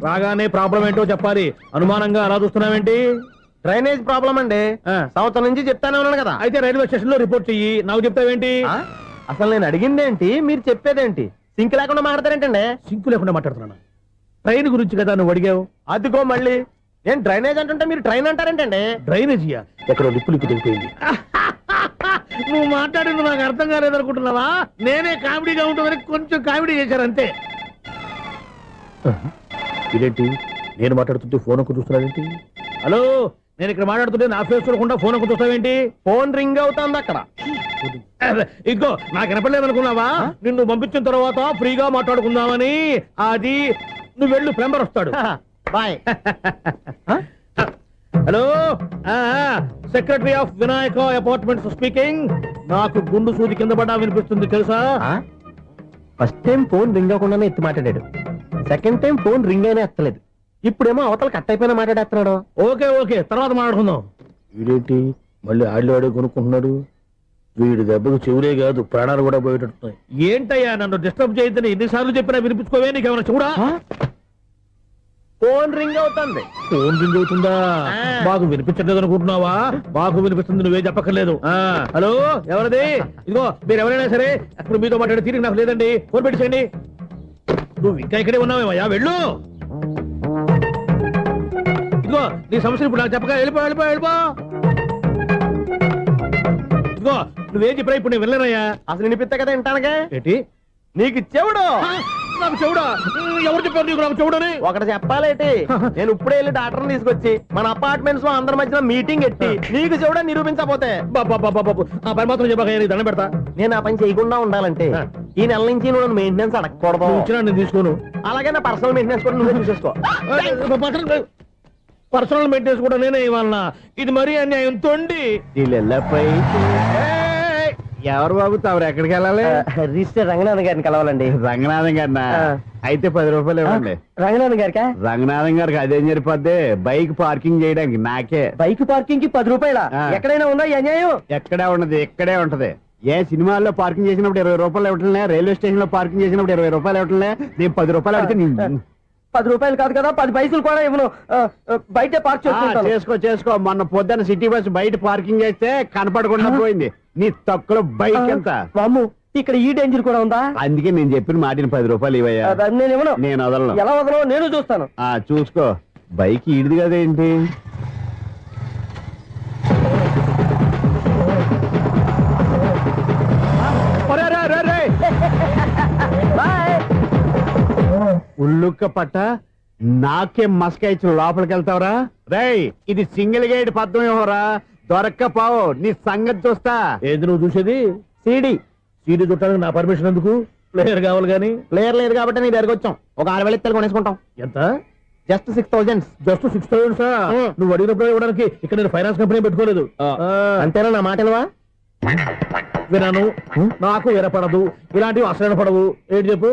రాగానే ప్రాబ్లం ఏంటో చెప్పాలి. అనుమానంగా అలా చూస్తున్నావేంటి? డ్రైనేజ్ ప్రాబ్లం అండి. సంవత్సరం నుంచి చెప్తానే ఉన్నాను కదా. అయితే రైల్వే స్టేషన్ లో రిపోర్ట్ చెయ్యి. నాకు చెప్తావేంటి? అసలు నేను అడిగిందేంటి, మీరు చెప్పేదేంటి? సింక్ లేకుండా మాట్లాడతారేంటండి? సింకు లేకుండా మాట్లాడుతున్నాను. ట్రైన్ గురించి కదా నువ్వు అడిగావు. అదిగో మళ్ళీ నేను డ్రైనేజ్ అంటుంటే మీరు ట్రైన్ అంటారేంటండి? డ్రైనేజీయా? ఎక్కడో లిప్పు దిగిపోయింది. నువ్వు మాట్లాడింది నాకు అర్థం కాలేదనుకుంటున్నావా? నేనే కామెడీగా ఉంటుందని కొంచెం కామెడీ చేశారు అంతే. ఇదేంటి నేను మాట్లాడుతుంటే ఫోన్ ఒక్క చూస్తున్నావేంటి? హలో, నేను ఇక్కడ మాట్లాడుతుంటే నా ఫేస్ చూడకుండా ఫోన్ ఒక్క చూస్తావేంటి? ఫోన్ రింగ్ అవుతుంది అక్కడ. ఇదిగో నాకు వినపడలేదనుకున్నావా? నిన్ను పంపించిన తర్వాత ఫ్రీగా మాట్లాడుకుందామని. అది నువ్వు వెళ్ళు, ప్లంబర్ వస్తాడు. Bye. Hello, secretary of Vinayaka apartments speaking. నాకు గుండు సూది కింద పడ్డా వినిపిస్తుంది తెలుసా? ఫస్ట్ టైం ఫోన్ రింగ్ అవ్వకుండానే ఎత్తి మాట్లాడాడు. సెకండ్ టైం ఫోన్ రింగ్ అయినా ఎత్తలేదు. ఇప్పుడేమో అవతల కట్ అయిపోయినా మాట్లాడేస్తున్నాడు. ఓకే ఓకే, తర్వాత మాట్లాడుకుందాం. వీడేంటి మళ్ళీ ఆడే కొనుక్కుంటున్నాడు? వీడి దెబ్బకు చెవులే కాదు, ప్రాణాలు కూడా పోయేటట్టున్నాయి. ఏంటయ్యా నన్ను డిస్టర్బ్ చేయొద్దని ఎన్నిసార్లు చెప్పినా వినిపించుకోవే? నీకేమైనా చూడా? ఫోన్ రింగ్ అవుతుంది. ఫోన్ రింగ్ అవుతుందా? మాకు వినిపించట్లేదు అనుకుంటున్నావా? మాకు వినిపిస్తుంది, నువ్వే చెప్పక్కర్లేదు. హలో, ఎవరిది? ఇదిగో మీరు ఎవరైనా సరే ఇప్పుడు మీతో మాట్లాడే తీరిక నాకు లేదండి. ఫోన్ పెట్టేసేయండి. నువ్వు ఇంకా ఇక్కడే ఉన్నావేమయ్యా, వెళ్ళు. ఇదిగో నీ సమస్యలు ఇప్పుడు నాకు చెప్పక వెళ్ళిపో వెళ్ళిపో వెళ్ళిపో. ఇదిగో నువ్వేం చెప్పరా ఇప్పుడు నేను వెళ్ళానయ్యా. అసలు వినిపిస్తా కదా వింటానగా. ఏంటి నీకు చెవుడు? నాకు చెవుడా? ఎవరు చెప్పారు నీకు నాకు చెవుడని? ఒకటి చెప్పాలేటి, నేను ఇప్పుడే వెళ్ళి డాక్టర్ని తీసుకొచ్చి మన అపార్ట్మెంట్స్ లో అందరి మధ్యన మీటింగ్ ఎట్టి నీకు చెవుడని నిరూపించకపోతే బాబు ఆ పని మాత్రం చెప్పక దండం పెడతా. నేను ఆ పని చేయకుండా ఉండాలంటే ఈ నెల నుంచి నువ్వు మెయింటెనెన్స్ అడగకూడదు. ఇచ్చినా నేను తీసుకోను. అలాగే నా పర్సనల్ మెయింటెనెన్స్ కూడా నువ్వే చూసేసుకో. పర్సనల్ మెయింటెనెన్స్ కూడా నేనే ఇవ్వాలన్నా? ఇది మరీ అన్యాయం తొండి. ఎవరు బాబు తవరు ఎక్కడికి వెళ్ళాలి? రిజిస్టర్ రంగనాథ్ గారిని కలవాలండి. రంగనాథం గారినా? అయితే 10 రూపాయలు ఇవ్వండి. రంగనాథ్ గారికా? రంగనాథం గారికి అదేం సరిపోద్ది, బైక్ పార్కింగ్ చేయడానికి నాకే. బైక్ పార్కింగ్ కి 10 రూపాయల? ఎక్కడైనా ఉందా ఈ అన్యాయం? ఎక్కడే ఉండదు, ఇక్కడే ఉంటది. ఏ సినిమాల్లో పార్కింగ్ చేసినప్పుడు 20 రూపాయలు ఇవ్వట్లే, రైల్వే స్టేషన్ లో పార్కింగ్ చేసినప్పుడు 20 రూపాయలు ఇవ్వట్లే. నేను 10 రూపాయలు అడిగితే 10 రూపాయలు కాదు కదా, 10 పైసలు కూడా ఇవ్వను. బయట పార్క్ చేసుకో. మొన్న పొద్దున్న సిటీ బస్ బయట పార్కింగ్ చేస్తే కనపడకుండా పోయింది. నీ తక్కువ బైక్ ఎంత? వామ్ము, ఇక్కడ ఈ డేంజర్ కూడా ఉందా? అందుకే నేను చెప్పిన మాటిని 10 రూపాయలు ఇవ్వయ్యా. నేను ఇవ్వను. నేను వదలను. ఎలా వదలో నేను చూస్తాను. చూసుకో. బైక్ ఈడిది కదేంటి? ఉల్లుక్క పట్ట నాకే మస్క ఇచ్చిన లోపలికి వెళ్తావరా? రేయ్, ఇది సింగిల్ గేట్ పద్మం ఏమోరా, దొరక్కపోవు నీ సంగతి చూస్తా. ఏది నువ్వు చూసేది? సీడీ సీడీ చుట్టానికి నా పర్మిషన్ ఎందుకు? ప్లేయర్ కావాలి గాని. ప్లేయర్ లేదు కాబట్టి నీ దగ్గరకు వచ్చాం. ఒక 6 వేలు ఇత్తలు కొనేసుకుంటాం. ఎంత? జస్ట్ 6000. జస్ట్ 6000 నువ్వు అడిగినప్పుడు ఇవ్వడానికి ఇక్కడ నేను ఫైనాన్స్ కంపెనీ పెట్టుకోలేదు. అంతేనా నా మాటలువా? వినాను, నాకు వినపడదు, ఇలాంటివి అసలు పడవు. ఏంటి చెప్పు?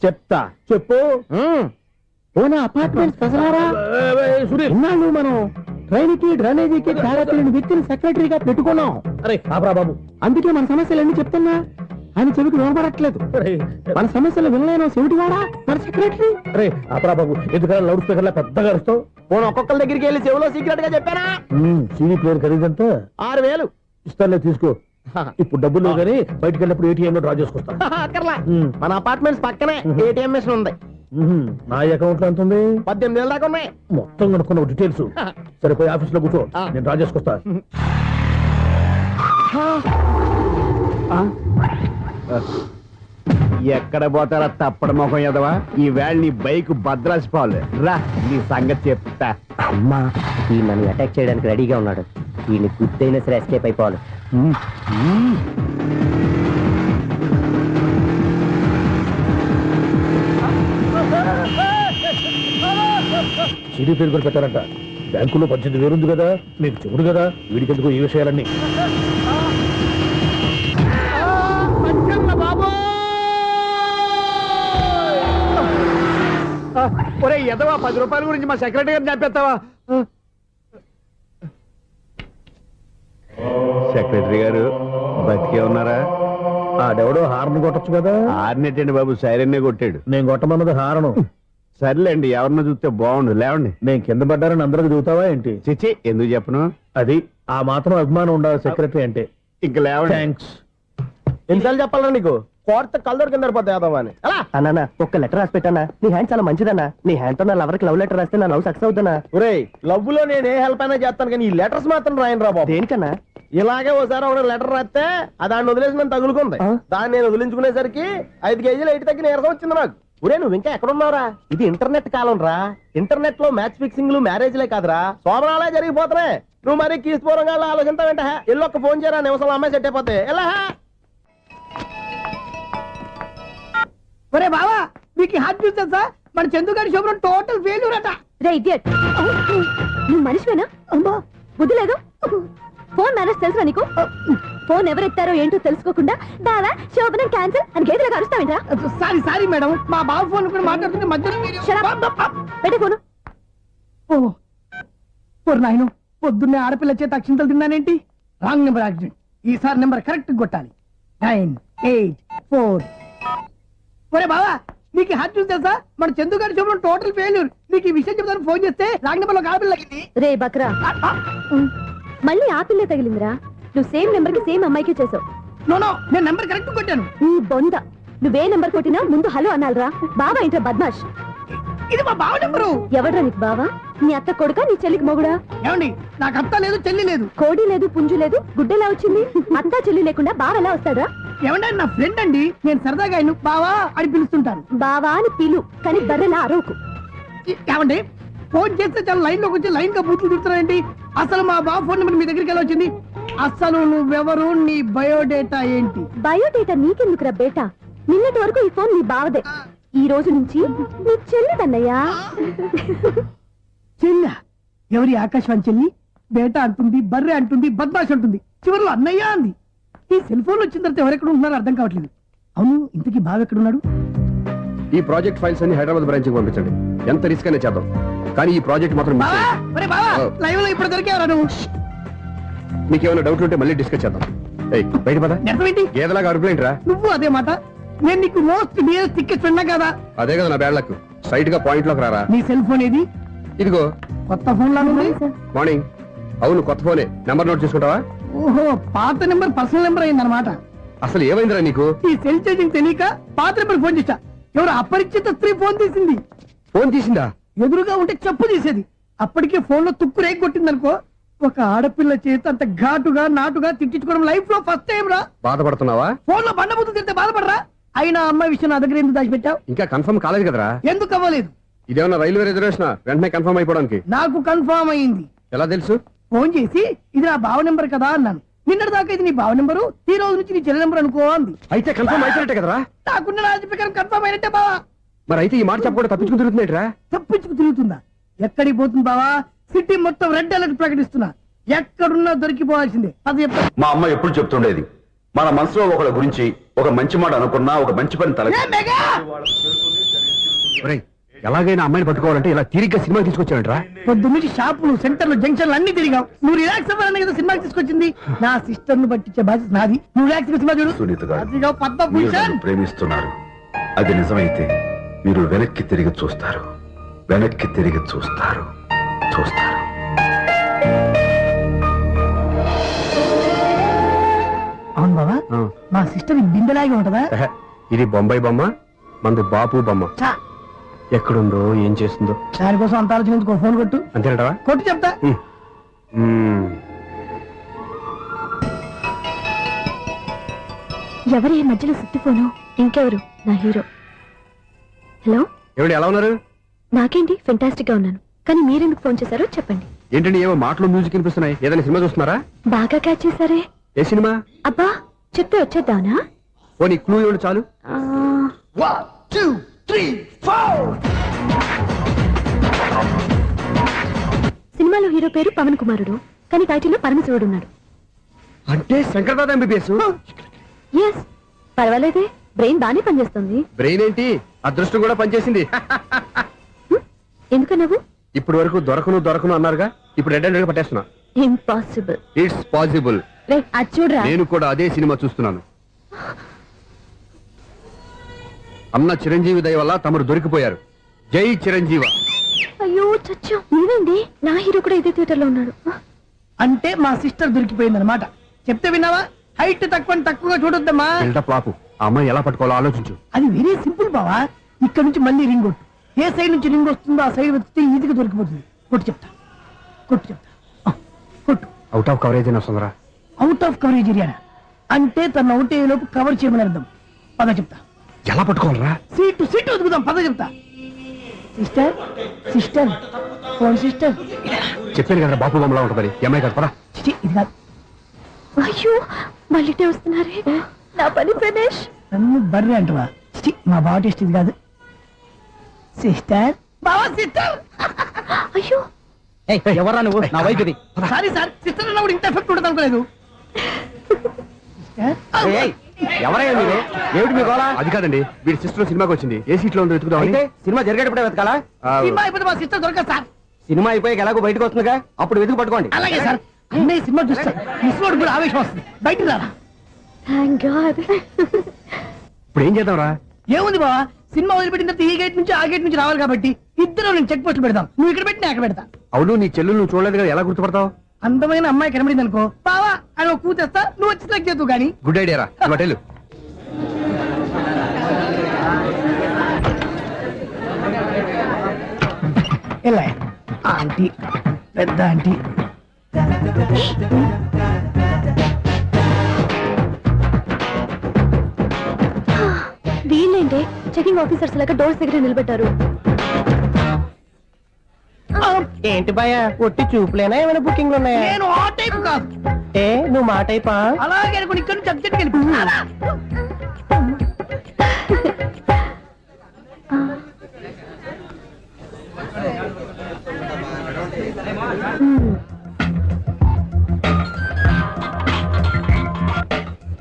చెప్తా. చెప్పు. అపార్ట్మెంట్ సునీల్, ఇన్నాళ్ళు మనం ట్రైన్ కి డ్రైనేజీకి తేడా తెలియని వ్యక్తిని సెక్రటరీగా పెట్టుకున్నాం. అరే ఆపరా బాబు. అందుకే మన సమస్యలన్నీ చెప్తున్నా ఆయన చెవికి వినపడట్లేదు. అరే, మన సమస్యలు వినలేను చెవిటివాడా మన సెక్రటరీ. అరే ఆపరా బాబు, ఎందుకన్నా లౌడ్ స్పీకర్ లా పెద్దగా అరుస్తావు? పోను ఒక్కొక్కరి దగ్గరికి వెళ్ళి చెవిలో సీక్రెట్ గా చెప్పానా? CD player ఖరీదంతా 6000. ఇస్తానులే, తీసుకో. ఇప్పుడు డబ్బులు లేవు కానీ బయటకు వెళ్ళినప్పుడు ఏటీఎం లో డ్రా చేసుకొస్తా. అక్కర్లా. మన అపార్ట్మెంట్స్ పక్కనే ఏటీఎం మిషన్ ఉంది. నా అకౌంట్ లో ఎంత ఉంది? 18,000 దాకా ఉన్నాయి. మొత్తం కనుక్కున్న డీటెయిల్స్. సరిపోయి ఆఫీస్ లో కూర్చో, నేను డ్రా చేసుకొస్తా. ఎక్కడ పోతారా తప్పడ మొఖం ఎదవా? ఈ వేళ నీ బైక్ భద్రాసి పాలు రా, నీ సంగతి చెప్తా. అమ్మా, ఈ నన్ను అటాక్ చేయడానికి రెడీగా ఉన్నాడు. ఈయన గుద్దైనా సరే ఎస్కేప్ అయిపోవాలి. సీడీ ప్లేయర్ కూడా పెట్టారంట. బ్యాంకులో 18,000 ఉంది కదా, మీకు చెవుడు కదా, వీడికి ఎందుకు ఈ విషయాలన్నీ? ఒరే ఎదవా, 10 రూపాయల గురించి మా సెక్రటరీ గారిని చంపేస్తావా? సెక్రటరీ గారు బతికే ఉన్నారా? ఆడెవడో హార్న్ కొట్టచ్చు కదా. ఆరినట్టండి బాబు, సైరన్నే కొట్టాడు. నేను కొట్టమన్నది హారను. సర్లేండి, ఎవరన్నా చూస్తే బాగుండు. లేవండి. నేను కింద పడ్డారని అందరికి చూతావా ఏంటి? చిచ్చి, ఎందుకు చెప్పను? అది ఆ మాత్రం అభిమానం ఉండాలి సెక్రటరీ అంటే. ఇంక లేవండి. థ్యాంక్స్. ఎన్నిసార్లు చెప్పాలా నీకు? కోర్త కళ్ళోడు కింద పడిపోతాయి యాదవ్ అని. అన్నా, ఒక్క లెటర్ రాసి పెట్టానా? నీ హ్యాండ్ చాలా మంచిదన్నా. నీ హ్యాండ్ తో నా లవర్కి లవ్ లెటర్ రాస్తే నా లవ్ సక్సెస్ అవుతానా? ఒరేయ్, లవ్ లో నేను ఏ హెల్ప్ అయినా చేస్తాను కానీ ఈ లెటర్స్ మాత్రం రాయను రా బాబు. దేనికన్నా? ఇలాగే ఒకసారి ఒక లెటర్ రాస్తే దాన్ని వదిలేసి నన్ను తగులుకుంది. దాన్ని నేను వదిలించుకునేసరికి 5 కేజీలు 8 తగ్గి నీరసం వచ్చింది నాకు. ఒరే, నువ్వు ఇంకా ఎక్కడున్నావురా? ఇది ఇంటర్నెట్ కాలం రా. ఇంటర్నెట్ లో మ్యాచ్ ఫిక్సింగ్లు మ్యారేజ్లే కాదురా, శోభనాలే జరిగిపోతున్నాయి. నువ్వు మరి కీస్పూరంగా ఆలోచించావంటే ఎల్లొక్క ఫోన్ చేయరా, నిమిషంలో అమ్మాయి సెట్ అయిపోతే ఎలా? ఒరే బావా, మీకు హాట్ న్యూస్ తెలుసా? మన చందుగారి శుభ్రం టోటల్ ఫెయిల్యూర్ అట. రే ఇడియట్, నువ్వు మనిషివేనా? అమ్మా, బుద్ధి లేదు. ఫోన్ మేనేజ్ తెలుసా నీకు? ఫోన్ ఎవరెత్తారో ఏంటో తెలుసుకోకుండా బావా శోభనం క్యాన్సిల్ అని గేదెలకు అరుస్తావేంట్రా? సారీ సారీ మేడం, మా బావ ఫోన్ కూడా మాట్లాడుతుంటే మధ్యలో మీరు పెట్టే ఫోను. ఓ నాయను, పొద్దున్నే ఆడపిల్ల చేత అక్షింతలు తిన్నానేంటి? Wrong number accident. ఈసారి నెంబర్ కరెక్ట్ కొట్టాలి. 9, 8, 4. ఒరే బావా, నీకు హాట్ న్యూస్ తెలుసా? మన చందుగారి శుభ్రం టోటల్ ఫెయిల్యూర్. నీకు ఈ విషయం చెప్తాను ఫోన్ చేస్తే రాంగ్ నెంబర్ లో ఆడపిల్ల తగ్గింది. రే బక్రా, మళ్ళీ ఆ పిల్లే తగిలిందిరా. నువ్వు సేమ్ నెంబర్ కి సేమ్ అమ్మాయికే చేసావు. నో నో, నేను నెంబర్ కరెక్ట్ కొట్టాను. నీ బొంద, నువ్వే నెంబర్ కొట్టినా ముందు హలో అనాలరా. బావా ఏంట్రా బద్మాష్? ఇది మా బావ నెంబరు. ఎవడ్రా నీకు బావా? నీ అత్త కొడుకా, నీ చెల్లికి మొగుడా? ఏమండి, నాకు అత్త లేదు, చెల్లి లేదు. కోడి లేదు, పుంజు లేదు, గుడ్డెలా వచ్చింది? అత్త చెల్లి లేకుండా బావ ఎలా వస్తాడా? ఏమంటే నా ఫ్రెండ్ అండి, నేను సరదాగా ఆయన బావా అని పిలుస్తుంటాను. బావా అని పిలు, కానీ బర్రెలా అరవకు. ఏమండి, ఫోన్ చేస్తే చాలా లైన్ లోకి వచ్చి లైన్ గా బూతులు తిడుతున్నాయండి. అసలు మా బావ ఫోన్ నెంబర్ మీ దగ్గరికి ఎలా వచ్చింది? అసలు నువ్వెవరు, నీ బయోడేటా ఏంటి? బయోడేటా నీకెందుకురా బేటా? నిన్నటి వరకు ఈ ఫోన్ నీ బావదే, ఈ రోజు నుంచి నీ చెల్లిదన్నయ్యా. చెల్ల ఎవరి? ఆకాశవాణి చెల్లి. బేటా అంటుంది, బర్రె అంటుంది, బద్మాష్ అంటుంది, చివరిలో అన్నయ్య అంది. ఈ సెల్ ఫోన్ వచ్చిన తర్వాత ఎవరెక్కడ ఉంటున్నారో అర్థం కావట్లేదు. అవును, ఇంతకీ బావ ఎక్కడున్నాడు? ఈ ప్రాజెక్ట్ ఫైల్స్ అన్ని హైదరాబాద్ బ్రాంచ్ కి పంపించండి. ఎంత రిస్క్ అయినా చేద్దాం, కానీ ఈ ప్రాజెక్ట్ మాత్రం మిస్ బావా, చేయొద్దు. ఒరే బావా, లైవ్ లో ఇప్పుడు దొరికేవరా నువ్వు? మీకు ఏమైనా డౌట్లు ఉంటే మళ్ళీ డిస్కస్ చేద్దాం. ఏయ్, బయట పద. నెరవేంటి? గేదలాగా అరుపులేంట్రా? నువ్వు అదే మాట. నేను నీకు మోస్ట్ డియరెస్ట్ టికెట్స్ ఉన్నా కదా. అదే కదా నా బ్యాడ్ లక్. స్ట్రైట్ గా పాయింట్ లోకి రారా. నీ సెల్ ఫోన్ ఏది? ఇదిగో. కొత్త ఫోన్ లాగా ఉంది. మార్నింగ్. అవును, కొత్త ఫోనే. నెంబర్ నోట్ చేసుకుంటావా? ఓహో, పాత నెంబర్ పర్సనల్ నెంబర్ అయిందన్నమాట. అసలు ఏమైందిరా నీకు? ఈ సెల్ చేసింగ్ తెలియక పాత నెంబర్ ఫోన్ చేశా. ఎవరు అపరిచిత స్త్రీ ఫోన్ తీసింది. ఫోన్ తీసిందా? ఎదురుగా ఉంటే చెప్పు తీసేది. అప్పటికే ఫోన్ లో తుక్కు రేగి కొట్టిందనుకో. ఒక ఆడపిల్ల చేత అంత ఘాటుగా నాటుగా తిట్టించుకోవడం లైఫ్ లో ఫస్ట్ టైం రా. బాధపడుతున్నావా? ఫోన్ లో బండబుద్ధి తింటే బాధపడరా? అయినా అమ్మాయి విషయం నా దగ్గర ఎందుకు దాచిపెట్టావు? ఇంకా కన్ఫర్మ్ కాలేదు కదరా? ఎందుకు అవ్వలేదు? ఇదేమన్నా రైల్వే రిజర్వేషన్? వెంటనే కన్ఫర్మ్ అయిపోవడానికి. నాకు కన్ఫర్మ్ అయింది. ఎలా తెలుసు? ఫోన్ చేసి ఇది నా బావ నెంబర్ కదా అన్నాను. నిన్నటి దాకా ఇది నీ బావ నెంబరు, ఈ రోజు నుంచి నీ చెల్లి నెంబర్ అనుకో అంది. అయితే కన్ఫర్మ్ అయిపోయినట్టే కదరా? నాకున్న రాజు ప్రకారం కన్ఫర్మ్ అయినట్టే బావా. మరి అయితే ఈ మాట చెప్పకుండా తప్పించుకుని తిరుగుతున్నట్రా? తప్పించుకు తిరుగుతుందా? ఎక్కడికి పోతుంది బావా? సిటీ మొత్తం రెడ్ అలర్ట్ ప్రకటిస్తున్నా. ఎక్కడున్నా దొరికిపోవాల్సిందే. అది చెప్తా. మా అమ్మ ఎప్పుడు చెప్తుండేది, మన మనసులో ఒకళ్ళ గురించి ఒక మంచి మాట అనుకున్నా ఒక మంచి పని తల ఏ మెగా! ఒరేయ్, ఎలాగైనా అమ్మాయిని పట్టుకోవాలంటే ఇలా తిరిగ్గా సినిమా తీసుకొచ్చాడంట్రా? పొద్దు నుంచి షాపులు, సెంటర్లు, జంక్షన్లు అన్ని తిరిగావు. నువ్వు రిలాక్స్ అవ్వాలని కదా సినిమాకి తీసుకొచ్చింది. నా సిస్టర్ ను పట్టించే బాధ్యత నాది. నువ్వు రిలాక్స్ సినిమా చూడు. సునీత గారు, అదిగో మీరు పద్మభూషణ్. నన్ను ప్రేమిస్తున్నారు. అది నిజమైతే మీరు వెనక్కి తిరిగి చూస్తారు, వెనక్కి తిరిగి చూస్తారు, చూస్తారు. అవును బావా, మా సిస్టర్ బిందెలాగే ఉంటదా? ఎహె, ఇది బొంబాయి బొమ్మ, మంది బాపు బొమ్మ. చా, ఎక్కడుందో ఏం చేస్తుందో. దానికోసం అంత ఆలోచించుకో. ఫోన్ కొట్టు. అంతేనటవా? కొట్టు చెప్తా. ఎవరి ఈ మధ్యలో సుత్తి ఫోను? ఇంకెవరు? నా హీరో. హలో, ఏమిటి ఎలా ఉన్నారు? నాకేంటి ఫెంటాస్టిక్ గా ఉన్నాను. కానీ మీరెందుకు ఫోన్ చేశారో చెప్పండి. ఏంటండి ఏవో మాటలు మ్యూజిక్ వినిపిస్తున్నాయి? ఏదైనా సినిమా చూస్తున్నారా? బాగా క్యాచ్ చేశారే. ఏ సినిమా? అబ్బా, చెప్తే వచ్చేద్దానా? ఓ నీ క్లూ ఇవ్వండి చాలు. ఆ, 1 2 3 4. సినిమాలో హీరో పేరు పవన్ కుమారుడు, కానీ టైటిల్లో పరమశివుడు ఉన్నాడు. అంటే శంకర్దాద ఎంబీబీఎస్. ఎస్, పర్వాలేదే, బ్రెయిన్ బానే పనిచేస్తుంది. బ్రెయిన్ ఏంటి, అదృష్టం కూడా పనిచేసింది. ఎందుకు నువ్వు? ఇప్పటి వరకు దొరకను అన్నారుగా, ఇప్పుడు రెడ్ హ్యాండెడ్ గా పట్టేస్తున్నా. ఇంపాసిబుల్. It's possible. అది చూడరా. నేను కూడా అదే సినిమా చూస్తున్నాను. అన్న చిరంజీవి దయ వల్ల తమరు దొరికిపోయారు. జై చిరంజీవ. అయ్యో చచ్చా, నీవేంటి? నా హీరో కూడా ఇదే థియేటర్ లో ఉన్నాడు. అంటే మా సిస్టర్ దొరికిపోయింది అనమాట. చెప్తే విన్నావా? హైట్ తక్కువగా చూడొద్దమ్మా. బిల్డప్ లాపు. ఆ అమ్మాయి ఎలా పట్టుకోవాలో ఆలోచించు. అది వెరీ సింపుల్ బావా. ఇక్కడ నుంచి మళ్ళీ రింగ్ కొట్టు. ఏ సైడ్ నుంచి రింగ్ వస్తుందో ఆ సైడ్ వెతికితే ఈజీగా దొరికిపోతుంది. కొట్టు చెప్తా. ఆ, కొట్టు. అవుట్ ఆఫ్ కవరేజ్ అయినా వస్తుందరా? అవుట్ ఆఫ్ కవరేజ్ ఏరియా అంటే తన అవుట్ అయ్యే లోపు కవర్ చేయమని అర్థం. పద చెప్తా. ఎలా పట్టుకోవాలరా? సీటు వెతుకుదాం. పద చెప్తా. Sister sister phone sister. చెప్పాను కదా బాపు బొమ్మలా ఉంటుందని. అమ్మాయి కదా పరా. చిచి, ఇది కాదు. అయ్యో, మళ్ళీ వస్తున్నారే. నా పని ఫినిష్. నన్ను బర్రె అంటవా? చిచి, మా బావ టేస్ట్ ఇది కాదు. సిస్టర్, బావా సిస్టర్. అయ్యో, ఎవరా నువ్వు? నా వైపు ఇది. సారీ సార్, సిస్టర్ అన్నప్పుడు ఇంత ఎఫెక్ట్ ఉండదు అనుకోలేదు. ఎవరయ్యా మీరు? ఏమిటి మీ గోళ? అది కాదండి, వీడి సిస్టర్ సినిమాకి వచ్చింది. ఏ సీట్ లో ఉందో వెతుకుదాం. అయితే సినిమా జరిగేటప్పుడే వెతకాలా? సినిమా అయిపోతే మా సిస్టర్ దొరకదు సార్. సినిమా అయిపోయాక ఎలాగో బయటకు వస్తుందిగా, అప్పుడు వెతుకు పట్టుకోండి. అలాగే సార్. అన్నయ్య సినిమా చూస్తారు, మిస్లోడు కూడా ఆవేశం వస్తుంది. బయట రారా. Thank God. ఇప్పుడు ఏం చేద్దాం రా? ఏముంది బావా, సినిమా వదిలిపెట్టిన తర్వాత ఈ గేట్ నుంచి ఆ గేట్ నుంచి రావాలి కాబట్టి ఇద్దరు నేను చెక్ పోస్ట్ పెడతాం. నువ్వు ఇక్కడ పెట్టి నేను అక్కడ పెడతా. అవును, నీ చెల్లు నువ్వు చూడలేదు కదా, ఎలా గుర్తుపడతావు? అందమైన అమ్మాయి కనబడింది అనుకో, బావా అని ఒక కూతేస్తా, నువ్వు వచ్చి సెలెక్ట్ చేద్దు కానీ. గుడ్ ఐడియా రా. హోటల్ ఎలా ఆంటీ, పెద్ద ఆంటీ. వీళ్ళేంటే చెకింగ్ ఆఫీసర్స్ లాగా డోర్స్ దగ్గర నిలబెట్టారు. ఏంటి భయ, ఒట్టి చూపులేనా ఏమైనా బుకింగ్లు ఉన్నాయా? నేను ఆ టైప్ కాదు. ఏ నువ్వు మా టైపా? అలాగే అనుకుని ఇక్కడ నుంచి అర్జెంట్కి వెళ్ళిపోతున్నా.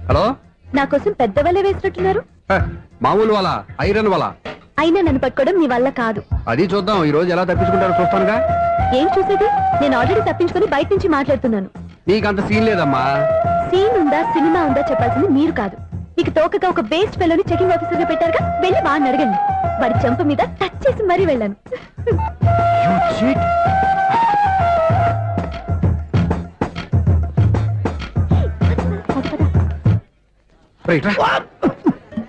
హలో, నా కోసం పెద్ద వలే వేసినట్టున్నారు. మామూలు వాళ్ళ ఐరన్ వాళ్ళ. అయినా నన్ను పట్టుకోవడం మీ వల్ల కాదు. అది చూద్దాం, ఈ రోజు ఎలా తప్పించుకుంటారో చూస్తానుగా. ఏం చూసేది? నేను ఆల్రెడీ తప్పించుకొని బయట నుంచి మాట్లాడుతున్నాను. నీకంత సీన్ లేదమ్మా. సీన్ ఉందా సినిమా ఉందా చెప్పాల్సింది మీరు కాదు. మీకు తోకగా ఒక బేస్ట్ ఫెలోని చెకింగ్ ఆఫీసర్ గా పెట్టారుగా, వెళ్ళి వాడిని అడగండి. వాడి చెంప మీద టచ్ చేసి మరీ వెళ్ళాను. You cheat. పద, పద.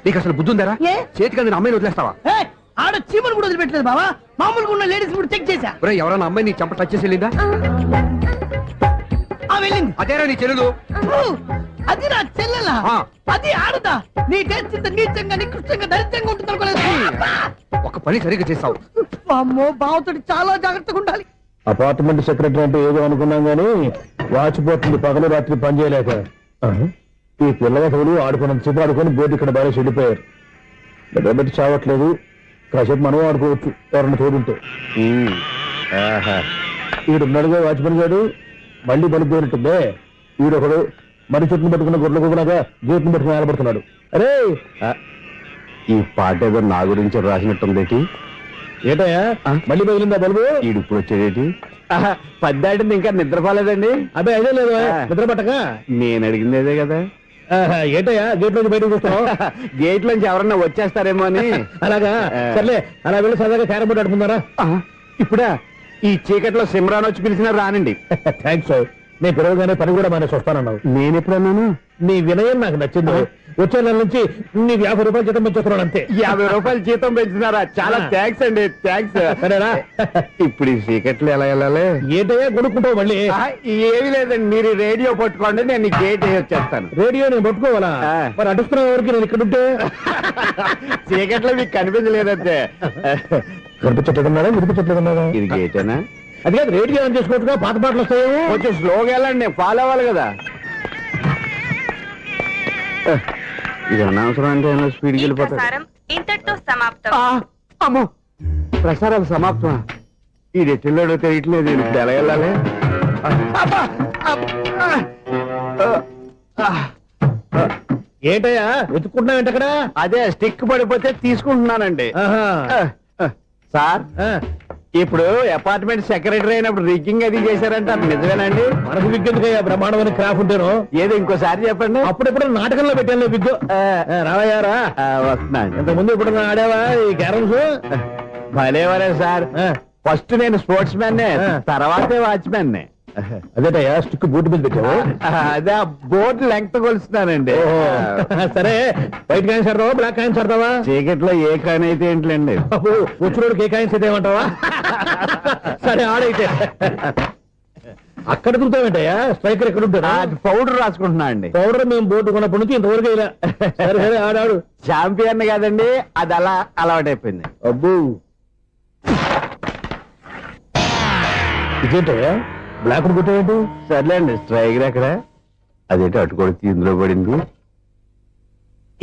నీకు అసలు బుద్ధి ఉందారా ఏ? చేతికి అందిన అమ్మాయిని వదిలేస్తావా ఏయ్, ఆడ చీమలు కూడా వదిలిపెట్టలేదు బావా, మామూలుగా ఉన్న లేడీస్ కూడా చెక్ చేశా. ఒరే ఎవరైనా అమ్మాయి నీ చంప టచ్ చేసి వెళ్ళిందా ఆ వెళ్ళింది. అదేరా నీ చెల్లెలు ఓ, అది నా చెల్లెలా? ఆ. అది ఆడదా? నీ టేస్ట్ ఇంత నీచంగా నికృష్టంగా దరిద్రంగా ఉంటుంది అనుకోలేదు. ఒక పని సరిగ్గా చేస్తావు అమ్మో, బావతోటి చాలా జాగ్రత్తగా ఉండాలి. అపార్ట్మెంట్ సెక్రటరీ అంటే ఏదో అనుకున్నాం గానీ వాచిపోతుంది పగలు రాత్రి పని చేయలేక. ఈ పిల్లగతులు ఆడుకున్నంత సేపు ఆడుకొని బోర్డు ఇక్కడ బాగా చెడిపోయారు. నిద్రబెట్టి చావట్లేదు, కాసేపు మనం ఆడుకోవచ్చు ఎవరన్నా తోడుంటే. ఈడున్నాడుగా వాచ్మెన్ గారు, మళ్ళీ బలికి పోయినట్టుందే. ఈడొకడు మరి చెట్టును పట్టుకున్న గొడ్ల కుక్కలాగా గేట్ను పట్టుకుని నిలబడుతున్నాడు. అరే ఈ పాట ఏదో నా గురించి రాసినట్టుంది. ఏటయ్యా మళ్ళీ పగిలిందా బల్బు? ఈడు ఇప్పుడు వచ్చేదేటి? పద్దాటింది ఇంకా నిద్రపోలేదండి. అదే అదే లేదు నిద్ర పట్టక. నేను అడిగింది అదే కదా. ఏటయ్యా గేట్ నుంచి బయటకు చూస్తావు? గేట్ లోంచి ఎవరన్నా వచ్చేస్తారేమో అని. అలాగా సర్లే, అలా వెళ్ళి సరదాగా క్యారం బోర్డు ఆడుకుందారా? ఇప్పుడా ఈ చీకట్లో సిమ్రాన్ వచ్చి పిలిచినా రానండి. థ్యాంక్స్. నేను పిలవగానే పని కూడా మానేసి వస్తానన్నావు. నేను ఎప్పుడన్నాను? నీ వినయం నాకు నచ్చింది. వచ్చే నెల నుంచి నీ 50 రూపాయలు జీతం పెంచుతున్నాను అంతే. 50 రూపాయలు జీతం పెంచినారా? చాలా థ్యాంక్స్ అండి, థ్యాంక్స్. సరేనా? ఇప్పుడు ఈ చీకట్లు ఎలా వెళ్ళాలి? ఏంటయ్యా కొనుక్కుంటావు మళ్ళీ? ఏమీ లేదండి, మీరు రేడియో పట్టుకోండి, నేను గేట్ వేసి వచ్చేస్తాను. రేడియో నేను పట్టుకోవాలా? మరి అడుస్తున్న వరకు నేను ఇక్కడ ఉంటే చీకట్లో మీకు కనిపించలేదంటే. కనిపించట్లేదన్నారా వినిపించట్లేదన్నారా? ఇది గేటేనా? అది కాదు, రేడియో ఆన్ చేసుకోవచ్చుగా, పాత పాటలు వస్తాయి. కొంచెం స్లోగా వెళ్ళండి, నేను ఫాలో అవ్వాలి కదా. ఇది అనవసరం అంటే స్పీడ్కి వెళ్ళిపోతాడు. ఇంతటితో సమాప్తం. అమ్మో, ప్రసారాలు సమాప్తం. ఈ రెట్టిల్లోడో తెలియట్లేదు, ఇప్పుడు ఎలా వెళ్ళాలి? ఏంటయ్యా వెతుక్కుంటున్నావు ఏంటక్కడ? అదే స్టిక్ పడిపోతే తీసుకుంటున్నానండి. సార్, ఇప్పుడు అపార్ట్మెంట్ సెక్రటరీ అయినప్పుడు రిగ్గింగ్ అది చేశారంటే అది నిజమేనండి? మనకు విగ్గెందుకయ్యా, బ్రహ్మాండమైన క్రాఫ్ ఉంటాను. ఏదో ఇంకోసారి చెప్పండి. అప్పుడెప్పుడు నాటకంలో పెట్టాను విగ్గు. రావయ్యారా? వస్తున్నాను. ఇంతకుముందు ఇప్పుడు ఆడావా ఈ క్యారమ్స్? భలేవరే సార్, ఫస్ట్ నేను స్పోర్ట్స్ మ్యాన్, తర్వాతే వాచ్మెన్. అదేటయ్యా స్టిక్ బూట్ మీద పెట్టావు? అదే బోర్డు లెంగ్త్ కొలుస్తున్నానండి. సరే, వైట్ కాయిన్స్ ఆడతావా బ్లాక్ కాయిన్స్ ఆడతావా? చీకట్లో ఏ కాయిన్ అయితే ఏంటండి? వచ్చినోడికి ఏ కాయిన్స్ అయితే ఏమంటావా? సరే ఆడైతే. అక్కడ దిగుతావేంటయ్యా? స్ట్రైకర్ ఎక్కడ ఉంటాడా? పౌడర్ రాసుకుంటున్నా అండి. పౌడర్ మేము బోర్డు కొన్నప్పటి నుంచి ఇంతవరకు ఇలా. సరే సరే ఆడాడు. ఛాంపియన్ కాదండి, అది అలా అలవాటైపోయింది. అబ్బు, ఇదేంటయ్యా బ్లాక్ కొట్టావేంటి? సర్లేండి, స్ట్రైకర్ ఎక్కడ? అదేంటి అటుకొడితే ఇందులో పడింది.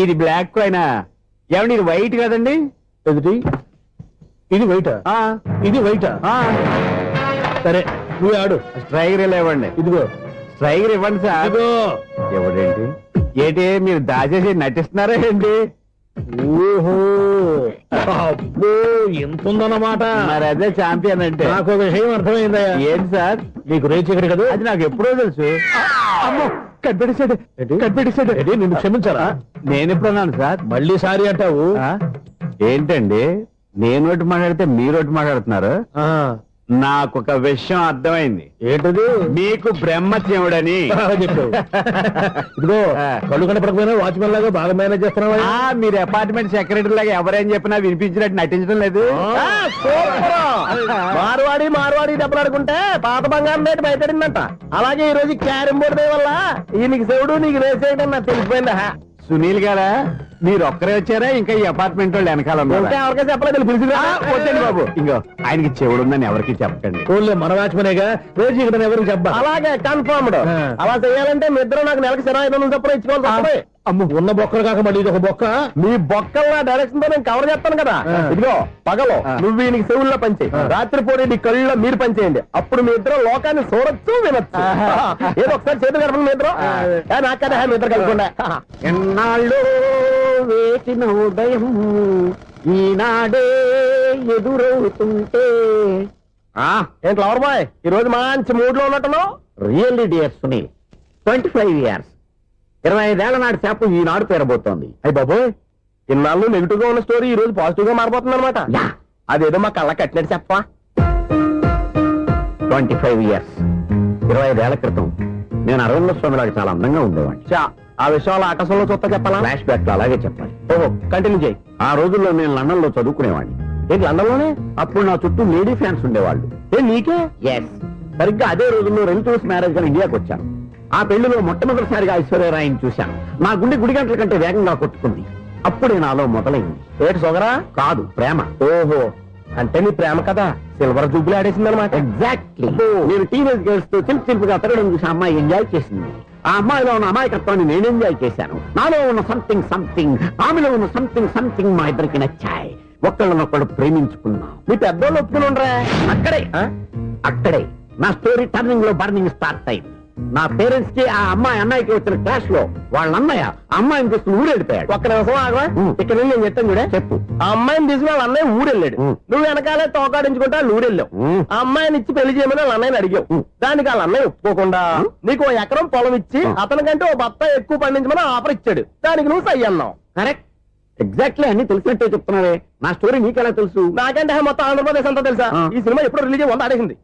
ఇది బ్లాక్ కాయినా? ఏమండి ఇది వైట్ కదండి? ఎదుటి ఇది వైటా? ఇది వైటా? సరే నువ్వు ఆడు. స్ట్రైకర్ ఇలా ఇవ్వండి. ఇదిగో స్ట్రైకర్ ఇవ్వండి సార్. ఇదిగో. ఎవడేంటి ఏంటి మీరు దాచేసి నటిస్తున్నారా ఏంటి? ఓహో, అబ్బో ఎంత ఉందన్నమాట. మరి అదే ఛాంపియన్ అంటే. నాకు ఒక విషయం అర్థమైందయ్యా. ఏంటి సార్? నీకు రేచి ఇక్కడ కదా? అది నాకు ఎప్పుడో తెలుసు. అమ్మో, కనిపెట్టేసాడు కనిపెట్టేసాడు. నిన్ను క్షమించారా? నేను ఎప్పుడన్నాను సార్? మళ్ళీ సారీ అంటావు? ఏంటండి నేను ఒకటి మాట్లాడితే మీరు ఒకటి మాట్లాడుతున్నారు? నాకు ఒక విషయం అర్థమైంది. ఏంటది? మీకు బ్రహ్మత్యముడని చెప్పావు. ఇదిగో కళ్ళు కనపడకపోయినా వాచ్మెన్ లాగా బాగా మేనేజ్ చేస్తున్నావా? మీరు అపార్ట్మెంట్ సెక్రటరీ లాగా ఎవరేం చెప్పినా వినిపించినట్టు నటించడం లేదు. మార్వాడి మార్వాడి దెబ్బలాడుకుంటే పాత బంగారం రేటు బయటడిందంట. అలాగే ఈ రోజు క్యారం బోర్డు వల్ల ఈయనకి శివుడు నీకు రేసేయడం నాకు తెలిసిపోయిందా? సునీల్ గారా, మీరు ఒక్కరే వచ్చారా ఇంకా ఈ అపార్ట్మెంట్ వాళ్ళు వెనకాల ఉన్నారా? ఎవరికే చెప్పలేదు, పిలిచిరా. వద్దండి బాబు, ఇంకో ఆయనకి చెవుడుందని ఎవరికి చెప్పకండి. మన వాచ్మెనేగా రోజు ఇక్కడ ఎవరికి చెప్పా? అలాగే కన్ఫర్మ్డ్. అలా చేయాలంటే మీ ఇద్దరు నాకు నెలకు 25,000 చొప్పున ఇచ్చుకోవాలి. అమ్మ, ఉన్న బొక్కలు కాక మళ్ళీ ఇది ఒక బొక్క. మీ బొక్కల్లా డైరెక్షన్ తో నేను కవర్ చేస్తాను కదా. ఇదిగో పగలో నువ్వు ఈయనకి చెవుల్లో పంచే, రాత్రిపూట నీ కళ్ళలో మీరు పనిచేయండి. అప్పుడు మీ ఇద్దరు లోకాన్ని చూడొచ్చు వినొచ్చు. ఏదో ఒకసారి చేతులు కలపండి మీ ఇద్దరు. నాకు కదా మీ ఇద్దరు కలుపుకుండా. ఎన్నాళ్ళు వేసిన ఉదయం ఈనాడే ఎదురవుతుంటే. ఏంటి లవర్ బాయ్, ఈ రోజు మంచి మూడ్ లో ఉన్నట్టున్నావు? రియల్లీ డియర్ సునీల్, 25 years 25 ఏళ్ల నాటి చేప ఈనాడు పేరబోతోంది. అయ్యి బాబోయ్, ఇన్నాళ్ళు నెగిటివ్ గా ఉన్న స్టోరీ ఈ రోజు పాజిటివ్ గా మారిపోతుంది అనమాట. అదేదో మా కళ్ళ కట్టినట్టు చెప్పా. 25 years 25 ఏళ్ల క్రితం నేను అరవింద స్వామి లాగా చాలా అందంగా ఉండేవాడిని. ఆ విషయాలు ఆకాశంలో చూస్తా చెప్పాలా? ఫ్లాష్ బ్యాక్ లో అలాగే చెప్పాలి. ఓహో, కంటిన్యూ చేయి. ఆ రోజుల్లో నేను లండన్ లో చదువుకునేవాడిని. ఏంటి లండన్ లోనే? అప్పుడు నా చుట్టూ లేడీ ఫ్యాన్స్ ఉండేవాళ్ళు. నీకే? ఎస్, సరిగ్గా అదే రోజుల్లో రిలేటివ్స్ మ్యారేజ్ గా ఇండియాకి వచ్చాను. ఆ పెళ్లిలో మొట్టమొదటిసారిగా ఐశ్వర్యరాయని చూశాను. నా గుండె గుడి గంటల కంటే వేగంగా కొట్టుకుంది. అప్పుడే నాలో మొదలైంది. ఏటి సొగరా? కాదు, ప్రేమ. ఓహో, అంటే నీ ప్రేమ కదా సిల్వర్ జూబ్లీ ఆడేసింది అనమాట. ఎగ్జాక్ట్లీ. నేను టీనేజ్ గర్ల్స్ తో చిలుపుగా తిరగడం చూసి అమ్మాయి ఎంజాయ్ చేసింది. ఆ అమ్మాయిలో ఉన్న అమాయకత్వాన్ని నేను ఎంజాయ్ చేశాను. నాలో ఉన్న సంథింగ్ ఆమెలో ఉన్న సంథింగ్ మా ఇద్దరికి నచ్చాయి. ఒక్కళ్ళనొక్కడు ప్రేమించుకున్నాం. మీ పెద్దోళ్ళు ఒప్పుకుని ఉండరా? అక్కడే నా స్టోరీ టర్నింగ్ లో బర్నింగ్ స్టార్ట్ అయింది. నా పేరెంట్స్ కి ఆ అమ్మాయి అన్నయ్యకి వచ్చిన క్లాష్ లో వాళ్ళ అన్నయ్య ఆ అమ్మాయిని తీసుకుని ఊరెళ్ళిపోయాడు. ఒక్క నిమిషం ఆగవా? ఇక్కడ నేను చెప్తాను కూడా. చెప్పు. ఆ అమ్మాయిని తీసుకుని వాళ్ళ అన్నయ్య ఊరెళ్ళాడు. నువ్వు వెనకాలే తోకాడించుకుంటా ఊరెళ్ళావు. ఆ అమ్మాయిని ఇచ్చి పెళ్లి చేయమని వాళ్ళ అన్నయ్యని అడిగావు. దానికి వాళ్ళ అన్నయ్య ఒప్పుకోకుండా నీకు 1 ఎకరం పొలం ఇచ్చి అతనికంటే 1 బత్త ఎక్కువ పండించమని ఆఫర్ ఇచ్చాడు. దానికి నువ్వు సై అన్నావు. కరెక్ట్, ఎగ్జాక్ట్లీ అన్ని తెలిసినట్టే చెప్తున్నావే. నా స్టోరీ నీకెలా తెలుసు? నాకంటే మొత్తం ఆంధ్రప్రదేశ్ అంతా తెలుసా? ఈ సినిమా ఎప్పుడు రిలీజ్ 100 ఆడేసింది.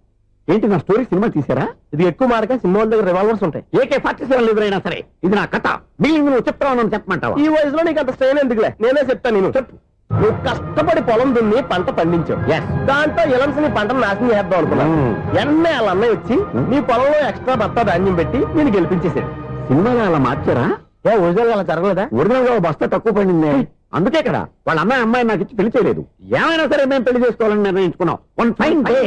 ఏంటి, నా స్టోరీ సినిమా తీసారా? ఇది ఎక్కువ మార్క సినిమా వాళ్ళ దగ్గర రివాల్వర్స్ ఉంటాయి. AK-47 ఎదురైనా సరే ఇది నా కథ. బిల్లింగ్ నువ్వు చెప్తావు చెప్పమంటావా? ఈ వయసులో నీకు అంత స్ట్రెయిన్ ఎందుకులే, నేనే చెప్తాను. నేను చెప్పు. నువ్వు కష్టపడి పొలం దున్ని పంట పండించావు. Yes. దాంతో ఎలమ్స్ నీ పంటను నాశనం చేద్దాం అనుకున్నావు. ఎన్నే వాళ్ళ అన్నయ్య వచ్చి నీ పొలంలో ఎక్స్ట్రా బత్తా ధాన్యం పెట్టి నేను గెలిపించేసాడు. సినిమాలో అలా మార్చారా? ఒరిజినల్ అలా జరగలేదా? ఒరిజినల్ గా ఓ బస్తా తక్కువ పడింది. అందుకే కదా వాళ్ళ అమ్మాయి నాకు ఇచ్చి పెళ్లి చేయలేదు. ఏమైనా సరే మేము పెళ్లి చేసుకోవాలని నిర్ణయించుకున్నాం. One fine day.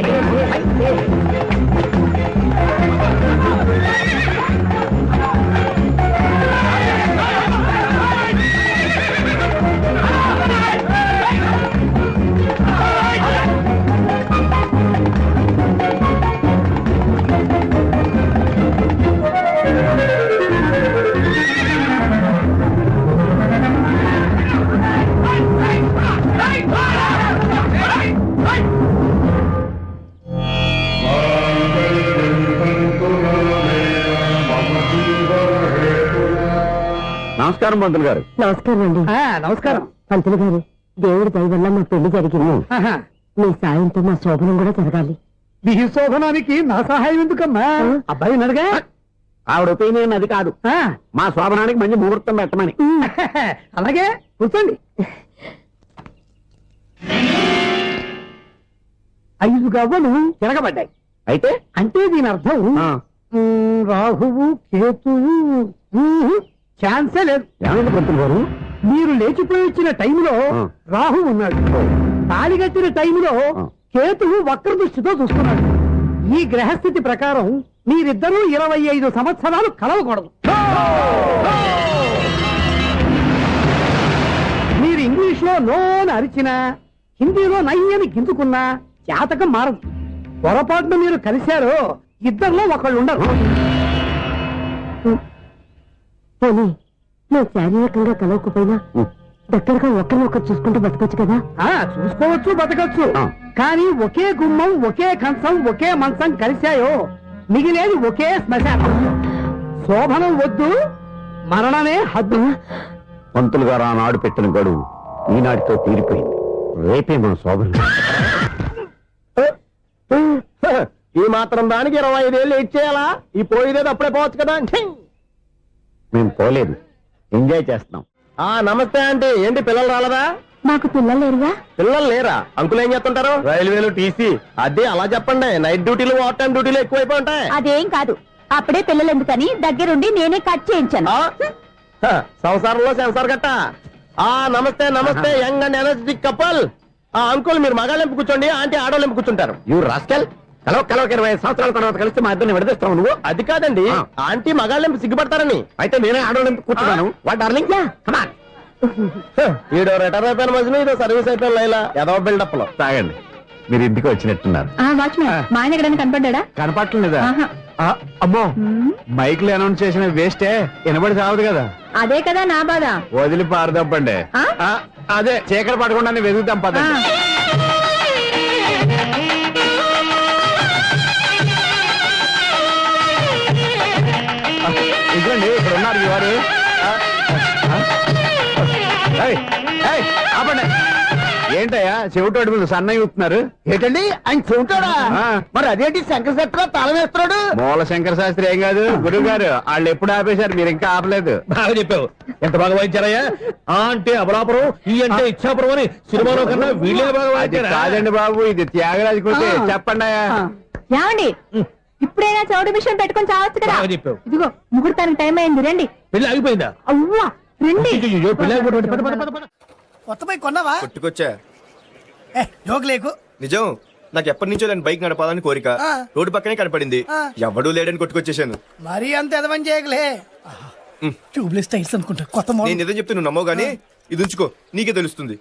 నమస్కారం పంతులు గారు. నమస్కారం అండి. నమస్కారం. పంతులు గారు, దేవుడి దయ వల్ల మా పెళ్లి జరిగింది. మీ సాయంతో మా శోభనం కూడా జరగాలి. మీ శోభనానికి నా సహాయం ఎందుకమ్మా? అబ్బాయి అడగా. ఆవిడ ఒపీనియన్ అది కాదు. మా శోభనానికి మంచి ముహూర్తం పెట్టమని. అలాగే కూర్చోండి. 5 గవ్వలు తిరగబడ్డాయి. అయితే అంటే దీని అర్థం రాహువు కేతువు ఛాన్సే లేదు. ఏమైంది పంతులు గారు? మీరు లేచిపోయి వచ్చిన టైంలో రాహు ఉన్నాడు. తాళిగట్టిన టైంలో కేతువు వక్ర దృష్టితో చూస్తున్నాడు. ఈ గ్రహస్థితి ప్రకారం మీరిద్దరూ 25 సంవత్సరాలు కలవకూడదు. మీరు ఇంగ్లీష్ లో నోని అరిచినా, హిందీలో నయ్యని గింజుకున్నా జాతకం మారదు. పొరపాటున మీరు కలిశారో ఇద్దరిలో ఒకళ్ళు ఉండరు. పోనీ మేము శారీరకంగా కలవకపోయినా దగ్గరగా ఒకరినొకరు చూసుకుంటూ బతకొచ్చు కదా? చూసుకోవచ్చు, బతకచ్చు. కానీ ఒకే గుమ్మం, ఒకే కంచం, ఒకే మంచం కలిశాయో మిగిలేది ఒకే శ్మశానం. శోభనం వద్దు, మరణమే హద్దు. పంతులు గారు ఆనాడు పెట్టిన గడువు ఈనాటితో తీరిపోయింది. రేపే మన శోభనం. ఈ మాత్రం దానికి 25 ఏళ్ళు వెయిట్ చేయాలా? ఈ పోయేదేది అప్పుడే పోవచ్చు కదా. మేము పోలేదు, ఎంజాయ్ చేస్తున్నాం. నమస్తే ఆంటీ. ఏంటి పిల్లలు రాలదా? మాకు పిల్లలు లేరుగా. పిల్లలు లేరా? అంకులు ఏం చేస్తుంటారు? రైల్వేలు టీసీ. అదే అలా చెప్పండి. నైట్ డ్యూటీలు, ఓవర్ టైం డ్యూటీలు ఎక్కువైపోయి ఉంటాయి. అదేం కాదు, అప్పుడే పిల్లలు ఎందుకని దగ్గరుండి నేనే కట్ చేయించాను. సంసారంలో సెన్సార్ గట్ట. నమస్తే నమస్తే, young and energetic couple. Uncle మీరు మగాళ్ళెంపు కూర్చోండి, ఆంటీ ఆడోళ్ళెంపు కూర్చుంటారు. You rascal. కలవ 25 సంవత్సరాల తర్వాత కలిస్తే మా ఇద్దరిని విడదీస్తావు నువ్వు. అది కాదండి, ఆంటీ మగాళ్ళెంపు సిగ్గుపడతారని. అయితే నేనే ఆడోళ్ళెంపు కూర్చున్నాను. What darling, come on. ఈడో రిటైర్ అయిపోయిన మధ్యలో ఇదో సర్వీస్ అయిపోయిన లైలా ఏదో బిల్డప్ లో. తాగండి, మీరు ఇంటికి వచ్చినట్టున్నారు. వాచ్మెన్ మా ఆయన ఎక్కడైనా కనపడ్డా? కనపట్లేదా? అమ్మో, మైక్ లో అనౌన్స్ చేసిన వేస్టే, వినబడి సావదు కదా. అదే కదా నా బాధ. వదిలి పారదప్పండి. అదే చీకటి పడకుండా వెతుకుతాం పదండి. ఇదండి ఇక్కడ ఉన్నారు మీ వారు. ఆపండి, ఏంటయ్యా చెవిటోడి మీద సన్నయ్య అవుతున్నారు ఏంటండి ఆయన చెబుతాడా ఆ. మరి అదేంటి శంకర శెట్టిలో తాళం వేస్తున్నాడు మూల శంకర శాస్త్రి ఏం కాదు గురువు గారు వాళ్ళు ఎప్పుడు ఆపేశారు మీరు ఇంకా ఆపలేదు బాగా చెప్పావు ఎంత బాగా వాయించారయ్యా ఆ అంటే అమలాపురం ఈ అంటే ఇచ్చాపురం అని సినిమాలో కన్నా వీళ్ళే బాగా అది వాయించారా కాదండి బాబు ఇది త్యాగరాజు కొట్టే చెప్పండి అయ్యా ఏమండి ఇప్పుడైనా చౌడు మిషన్ పెట్టుకొని చావచ్చు కదా బాగా చెప్పావు ఇదిగో ముహూర్తానికి టైం అయింది రండి పెళ్లి ఆగిపోయిందా అవ్వా రండి అయ్యయ్యో, పెళ్లి ఆగిపోయింది. పద, పద, పద, పద. కొత్త బైక్ కొన్నావా కొట్టుకొచ్చా ఏ జోక్ లేకు నిజం నాకు ఎప్పటి నుంచో దాని బైక్ నడపాలని కోరిక ఆ. రోడ్డు పక్కనే కనపడింది ఆ. ఎవడూ లేడని కొట్టుకొచ్చేసాను మరీ అంత ఎదవని చేయగలే ట్యూబ్లెస్ టైర్స్ అనుకుంటా కొత్త నేను మోడల్ నిజం చెప్తే నువ్వు నమ్మవు గానీ ఇది ఉంచుకో నీకే తెలుస్తుంది